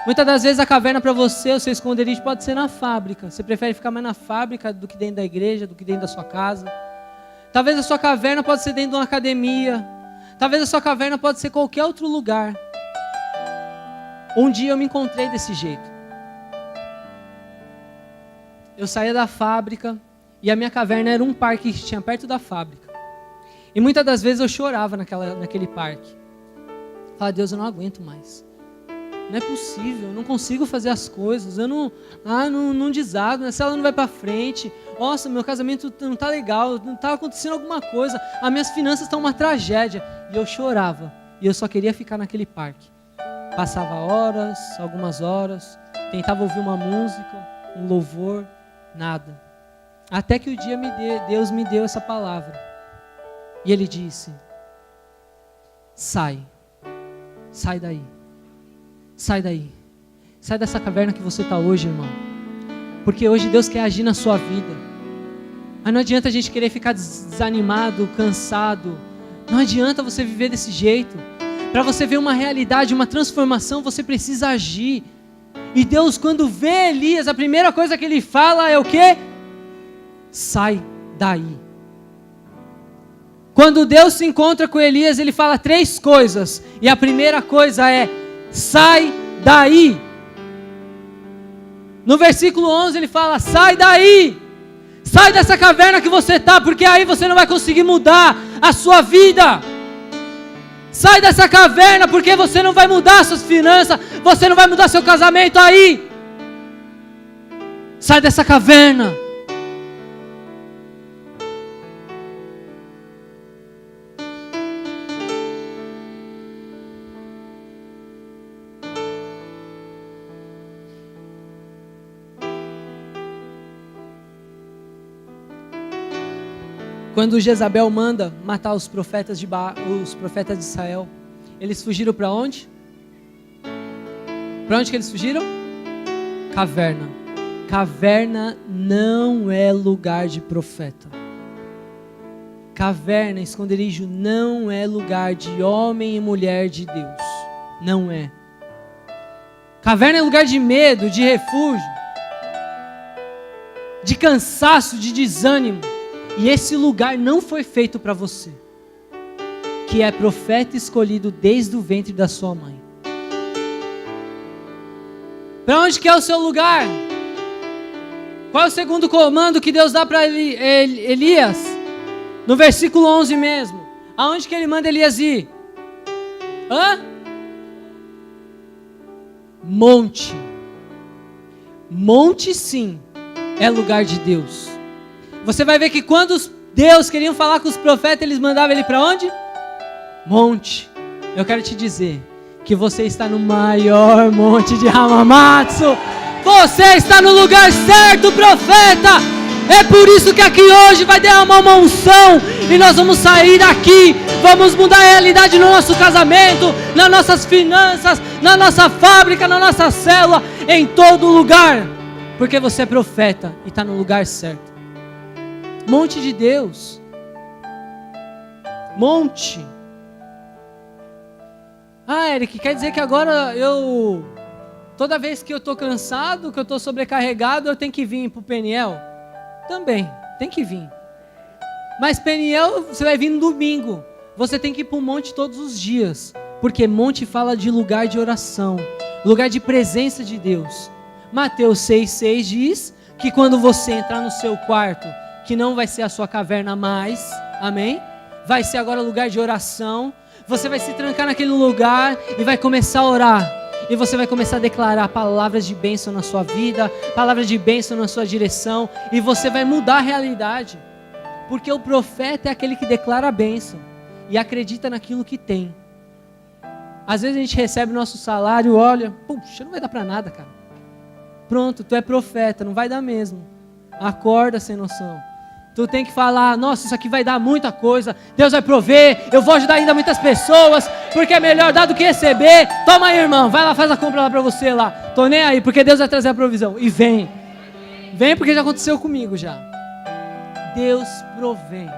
Muitas das vezes a caverna para você, o seu esconderijo pode ser na fábrica. Você prefere ficar mais na fábrica do que dentro da igreja, do que dentro da sua casa. Talvez a sua caverna pode ser dentro de uma academia. Talvez a sua caverna pode ser qualquer outro lugar. Um dia eu me encontrei desse jeito. Eu saía da fábrica e a minha caverna era um parque que tinha perto da fábrica. E muitas das vezes eu chorava naquele parque. Falava, Deus, eu não aguento mais. Não é possível, eu não consigo fazer as coisas, eu não desago, a célula não vai para frente, nossa, meu casamento não está legal, não está acontecendo alguma coisa, as minhas finanças estão uma tragédia. E eu chorava, e eu só queria ficar naquele parque. Passava horas, algumas horas, tentava ouvir uma música, um louvor, nada. Até que o dia Deus me deu essa palavra. E Ele disse, sai daí. Sai daí. Sai dessa caverna que você está hoje, irmão. Porque hoje Deus quer agir na sua vida. Mas não adianta a gente querer ficar desanimado, cansado. Não adianta você viver desse jeito. Para você ver uma realidade, uma transformação, você precisa agir. E Deus, quando vê Elias, a primeira coisa que Ele fala é o quê? Sai daí. Quando Deus se encontra com Elias, Ele fala 3 coisas. E a primeira coisa é: sai daí. No versículo 11 ele fala, sai daí. Sai dessa caverna que você está, porque aí você não vai conseguir mudar a sua vida. Sai dessa caverna, porque você não vai mudar suas finanças, você não vai mudar seu casamento aí. Sai dessa caverna. Quando Jezabel manda matar os profetas de Israel, eles fugiram para onde? Para onde que eles fugiram? Caverna. Caverna não é lugar de profeta. Caverna, esconderijo, não é lugar de homem e mulher de Deus. Não é. Caverna é lugar de medo, de refúgio, de cansaço, de desânimo. E esse lugar não foi feito para você, que é profeta escolhido desde o ventre da sua mãe. Para onde que é o seu lugar? Qual é o segundo comando que Deus dá para Elias? No versículo 11 mesmo. Aonde que ele manda Elias ir? Monte. Monte sim, é lugar de Deus. Você vai ver que quando os Deus queriam falar com os profetas, eles mandavam ele para onde? Monte. Eu quero te dizer que você está no maior monte de Hamamatsu. Você está no lugar certo, profeta. É por isso que aqui hoje vai derramar uma unção e nós vamos sair daqui, vamos mudar a realidade no nosso casamento, nas nossas finanças, na nossa fábrica, na nossa célula, em todo lugar, porque você é profeta e está no lugar certo. Monte de Deus, monte. Ah, Eric, quer dizer que agora toda vez que eu estou cansado, que eu estou sobrecarregado, eu tenho que vir para o Peniel? Também, tem que vir. Mas Peniel, você vai vir no domingo. Você tem que ir para o monte todos os dias. Porque monte fala de lugar de oração, lugar de presença de Deus. Mateus 6,6 diz que quando você entrar no seu quarto, que não vai ser a sua caverna mais, amém? Vai ser agora lugar de oração. Você vai se trancar naquele lugar e vai começar a orar. E você vai começar a declarar palavras de bênção na sua vida, palavras de bênção na sua direção, e você vai mudar a realidade. Porque o profeta é aquele que declara a bênção e acredita naquilo que tem. Às vezes a gente recebe o nosso salário, olha, puxa, não vai dar para nada, cara. Pronto, tu é profeta, não vai dar mesmo. Acorda sem noção. Tu tem que falar, nossa, isso aqui vai dar muita coisa, Deus vai prover, eu vou ajudar ainda muitas pessoas, porque é melhor dar do que receber. Toma aí, irmão, vai lá, faz a compra lá para você lá. Tô nem aí, porque Deus vai trazer a provisão. E vem. Vem porque já aconteceu comigo já. Deus provém.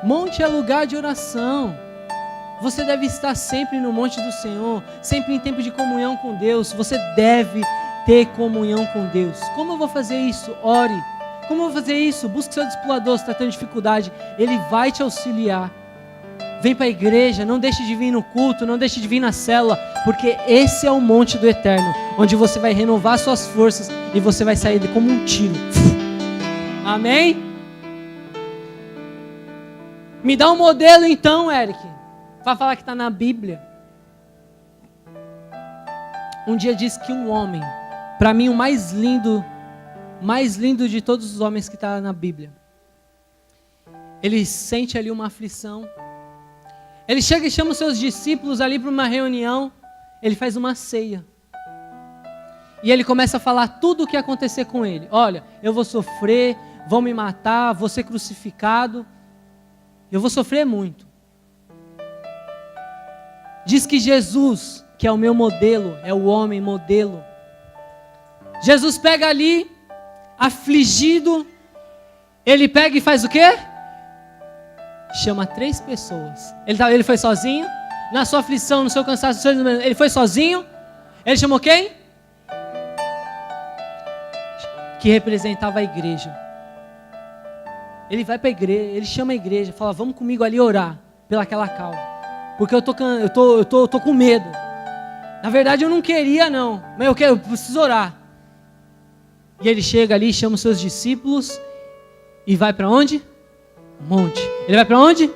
Monte é lugar de oração. Você deve estar sempre no monte do Senhor, sempre em tempo de comunhão com Deus. Você deve ter comunhão com Deus. Como eu vou fazer isso? Ore. Como eu vou fazer isso? Busque seu discipulador se está tendo dificuldade. Ele vai te auxiliar. Vem para a igreja, não deixe de vir no culto, não deixe de vir na célula, porque esse é o monte do Eterno, onde você vai renovar suas forças e você vai sair como um tiro. Amém? Me dá um modelo então, Eric, para falar que está na Bíblia. Um dia diz que um homem, para mim o mais lindo de todos os homens que está na Bíblia, ele sente ali uma aflição, ele chega e chama os seus discípulos ali para uma reunião, ele faz uma ceia, e ele começa a falar tudo o que ia acontecer com ele. Olha, eu vou sofrer, vão me matar, vou ser crucificado, eu vou sofrer muito. Diz que Jesus, que é o meu modelo, é o homem modelo, Jesus pega ali, afligido, ele pega e faz o quê? Chama 3 pessoas. Ele foi sozinho? Na sua aflição, no seu cansaço, ele foi sozinho? Ele chamou quem? Que representava a igreja. Ele vai para a igreja, ele chama a igreja, fala, vamos comigo ali orar pelaquela causa, porque eu tô com medo. Na verdade eu não queria não, mas eu preciso orar. E ele chega ali, chama os seus discípulos e vai para onde? Monte. Ele vai para onde?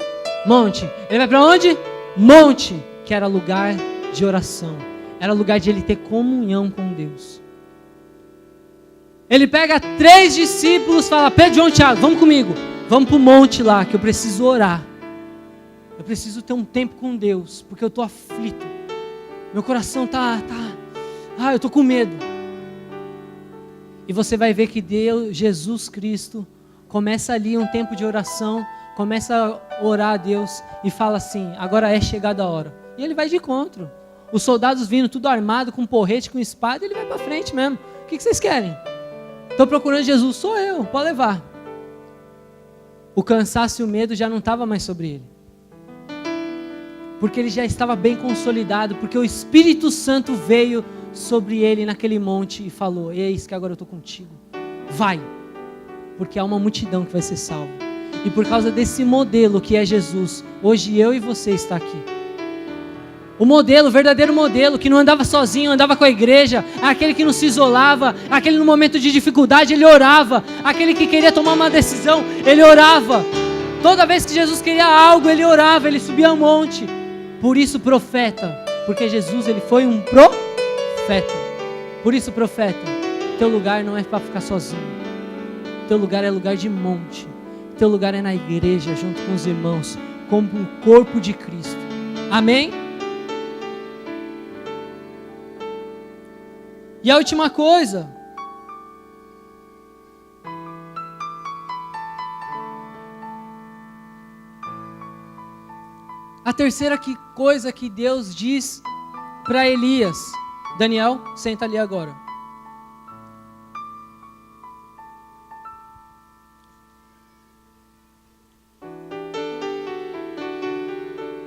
Monte. Ele vai para onde? Monte, que era lugar de oração. Era lugar de ele ter comunhão com Deus. Ele pega 3 discípulos e fala, Pedro, João, Tiago, vamos comigo. Vamos para o monte lá, que eu preciso orar. Eu preciso ter um tempo com Deus, porque eu estou aflito. Meu coração eu estou com medo. E você vai ver que Deus, Jesus Cristo, começa ali um tempo de oração, começa a orar a Deus e fala assim, agora é chegada a hora. E ele vai de encontro. Os soldados vindo tudo armado, com porrete, com espada, ele vai para frente mesmo. O que vocês querem? Estou procurando Jesus, sou eu, pode levar. O cansaço e o medo já não estava mais sobre ele. Porque ele já estava bem consolidado, porque o Espírito Santo veio sobre ele naquele monte e falou, eis que agora eu estou contigo, vai, porque há uma multidão que vai ser salva. E por causa desse modelo que é Jesus, hoje eu e você está aqui. O modelo, o verdadeiro modelo, que não andava sozinho, andava com a igreja, aquele que não se isolava, aquele no momento de dificuldade ele orava, aquele que queria tomar uma decisão, ele orava. Toda vez que Jesus queria algo, ele orava, ele subia ao monte. Por isso profeta, porque Jesus ele foi um profeta. Por isso profeta, teu lugar não é para ficar sozinho, teu lugar é lugar de monte, teu lugar é na igreja, junto com os irmãos, como um corpo de Cristo. Amém? E a última coisa, a terceira coisa que Deus diz para Elias. Daniel, senta ali agora.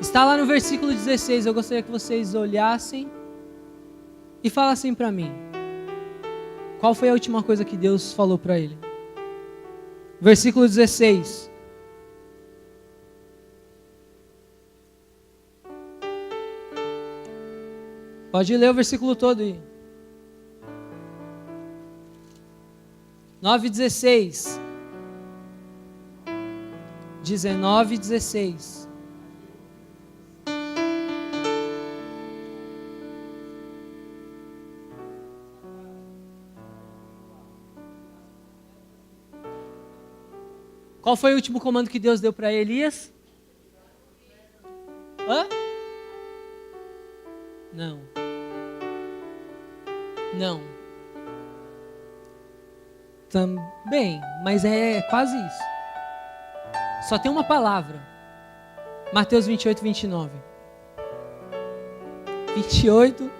Está lá no versículo 16, eu gostaria que vocês olhassem e falassem para mim. Qual foi a última coisa que Deus falou para ele? Versículo 16. Pode ler o versículo todo aí. 9:16. 19:16. Qual foi o último comando que Deus deu para Elias? Hã? Não. Não. Também, mas é quase isso. Só tem uma palavra. Mateus 28, 29. 28.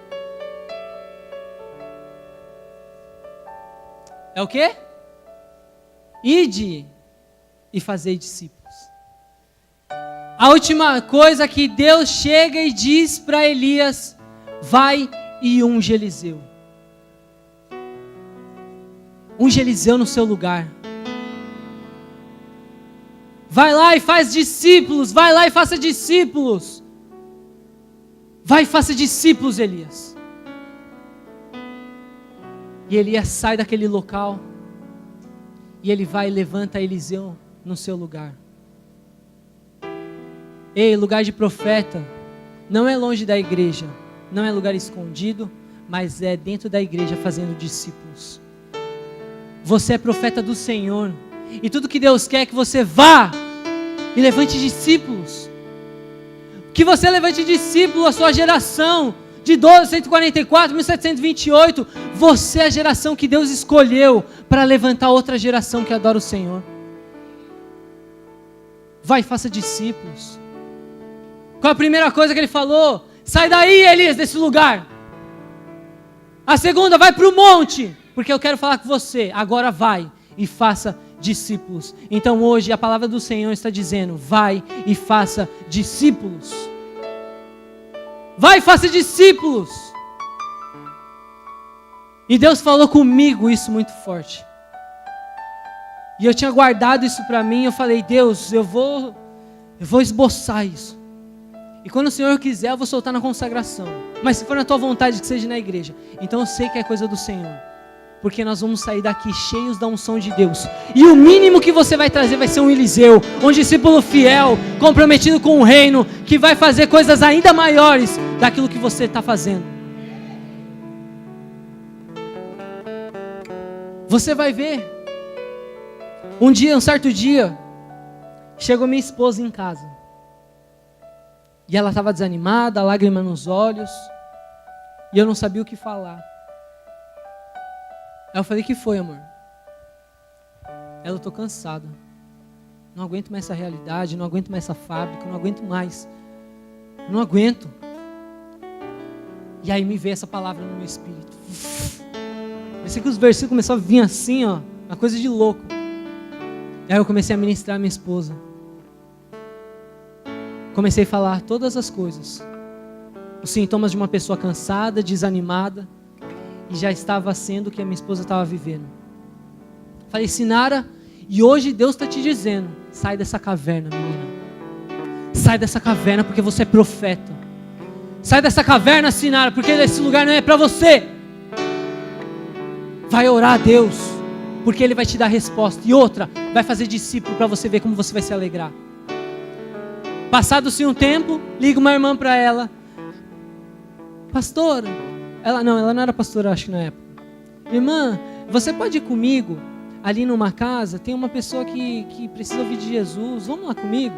É o quê? Ide e fazei discípulos. A última coisa que Deus chega e diz para Elias: vai e unge Eliseu. Unge Eliseu no seu lugar. Vai lá e faz discípulos. Vai lá e faça discípulos. Vai e faça discípulos, Elias. E Elias sai daquele local. E ele vai e levanta Eliseu no seu lugar. Ei, lugar de profeta não é longe da igreja, não é lugar escondido, mas é dentro da igreja fazendo discípulos. Você é profeta do Senhor, e tudo que Deus quer é que você vá e levante discípulos. Que você levante discípulos, a sua geração de 1244, 1728. Você é a geração que Deus escolheu para levantar outra geração que adora o Senhor. Vai e faça discípulos. Qual a primeira coisa que ele falou? Sai daí, Elias, desse lugar. A segunda, vai para o monte, porque eu quero falar com você. Agora vai e faça discípulos. Então hoje a palavra do Senhor está dizendo: vai e faça discípulos. Vai e faça discípulos. E Deus falou comigo isso muito forte. E eu tinha guardado isso para mim. Eu falei: Deus, eu vou esboçar isso. E quando o Senhor quiser, eu vou soltar na consagração. Mas se for na tua vontade, que seja na igreja. Então eu sei que é coisa do Senhor. Porque nós vamos sair daqui cheios da unção de Deus. E o mínimo que você vai trazer vai ser um Eliseu, um discípulo fiel, comprometido com o reino, que vai fazer coisas ainda maiores daquilo que você está fazendo. Você vai ver. Um certo dia, chegou minha esposa em casa. E ela estava desanimada, lágrima nos olhos. E eu não sabia o que falar. Aí eu falei: que foi, amor? Ela: eu estou cansada. Não aguento mais essa realidade, não aguento mais essa fábrica, não aguento mais. Não aguento. E aí me veio essa palavra no meu espírito. Pensei que os versículos começaram a vir assim, ó, uma coisa de louco. E aí eu comecei a ministrar a minha esposa. Comecei a falar todas as coisas. Os sintomas de uma pessoa cansada, desanimada. E já estava sendo o que a minha esposa estava vivendo. Falei: Sinara, e hoje Deus está te dizendo: sai dessa caverna, menina. Sai dessa caverna porque você é profeta. Sai dessa caverna, Sinara, porque esse lugar não é para você. Vai orar a Deus, porque Ele vai te dar resposta. E outra, vai fazer discípulo para você ver como você vai se alegrar. Passado-se um tempo, liga uma irmã para ela: pastora. Ela não era pastora, acho que na época. Irmã, você pode ir comigo ali numa casa? Tem uma pessoa que precisa ouvir de Jesus. Vamos lá comigo?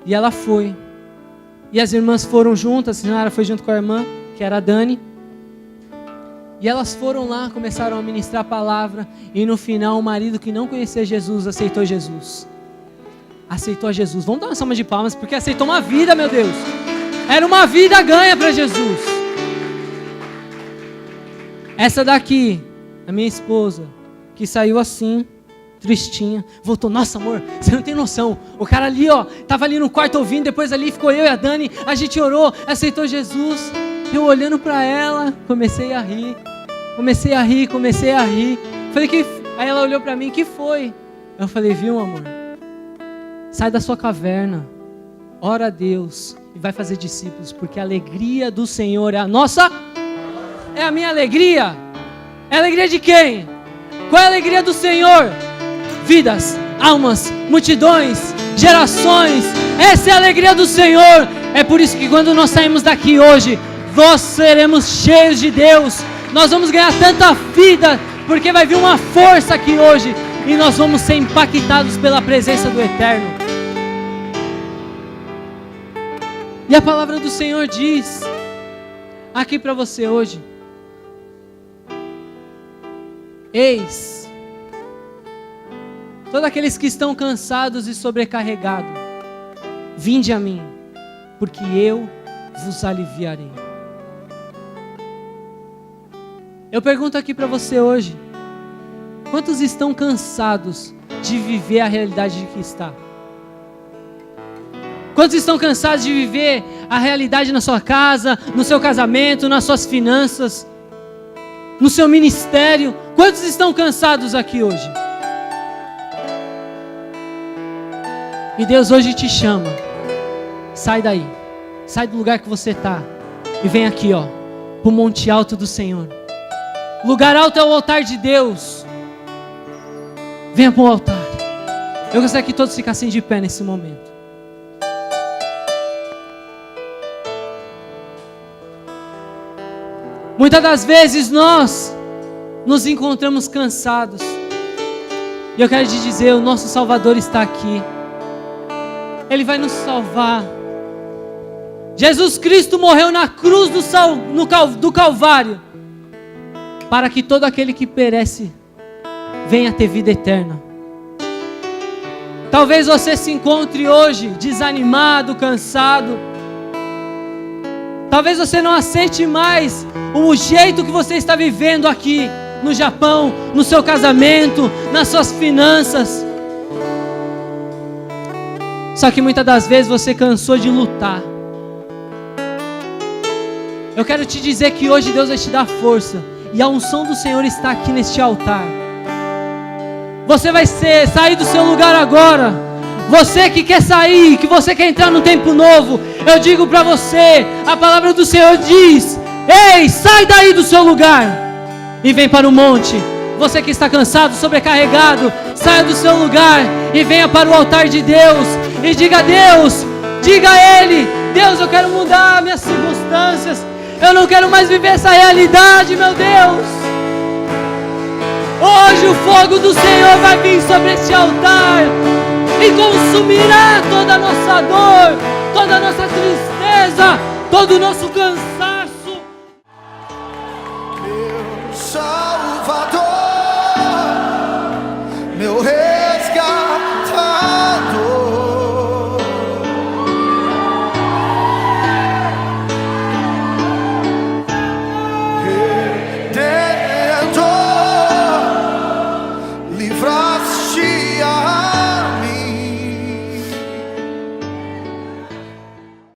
E ela foi. E as irmãs foram juntas. A senhora foi junto com a irmã, que era a Dani. E elas foram lá, começaram a ministrar a palavra, e no final o marido que não conhecia Jesus aceitou Jesus. Aceitou Jesus. Vamos dar uma salva de palmas, porque aceitou uma vida, meu Deus. Era uma vida ganha para Jesus. Essa daqui, a minha esposa, que saiu assim, tristinha, voltou. Nossa, amor, você não tem noção. O cara ali, ó, tava ali no quarto ouvindo, depois ali ficou eu e a Dani, a gente orou, aceitou Jesus. Eu olhando para ela, comecei a rir. Falei, aí ela olhou para mim, que foi? Eu falei, viu, amor? Sai da sua caverna, ora a Deus e vai fazer discípulos, porque a alegria do Senhor é a nossa, é a minha alegria. É a alegria de quem? Qual é a alegria do Senhor? Vidas, almas, multidões, gerações. Essa é a alegria do Senhor. É por isso que quando nós saímos daqui hoje, nós seremos cheios de Deus. Nós vamos ganhar tanta vida, porque vai vir uma força aqui hoje, e nós vamos ser impactados pela presença do Eterno. E a palavra do Senhor diz aqui para você hoje: eis, todos aqueles que estão cansados e sobrecarregados, vinde a mim, porque eu vos aliviarei. Eu pergunto aqui para você hoje: quantos estão cansados de viver a realidade de que está? Quantos estão cansados de viver a realidade na sua casa, no seu casamento, nas suas finanças, no seu ministério? Quantos estão cansados aqui hoje? E Deus hoje te chama. Sai daí. Sai do lugar que você está e vem aqui, ó, para o monte alto do Senhor. Lugar alto é o altar de Deus. Venha para o altar. Eu gostaria que todos ficassem de pé nesse momento. Muitas das vezes nós nos encontramos cansados. E eu quero te dizer, o nosso Salvador está aqui. Ele vai nos salvar. Jesus Cristo morreu na cruz do Calvário, para que todo aquele que perece venha ter vida eterna. Talvez você se encontre hoje desanimado, cansado. Talvez você não aceite mais o jeito que você está vivendo aqui no Japão, no seu casamento, nas suas finanças. Só que muitas das vezes você cansou de lutar. Eu quero te dizer que hoje Deus vai te dar força, e a unção do Senhor está aqui neste altar. Você vai sair do seu lugar agora. Você que quer sair, que você quer entrar num tempo novo, eu digo para você, a palavra do Senhor diz: ei, sai daí do seu lugar e vem para o monte. Você que está cansado, sobrecarregado, saia do seu lugar e venha para o altar de Deus e diga a Deus, diga a Ele: Deus, eu quero mudar minhas circunstâncias, eu não quero mais viver essa realidade, meu Deus. Hoje o fogo do Senhor vai vir sobre este altar e consumirá toda a nossa dor, toda a nossa tristeza, todo o nosso cansaço.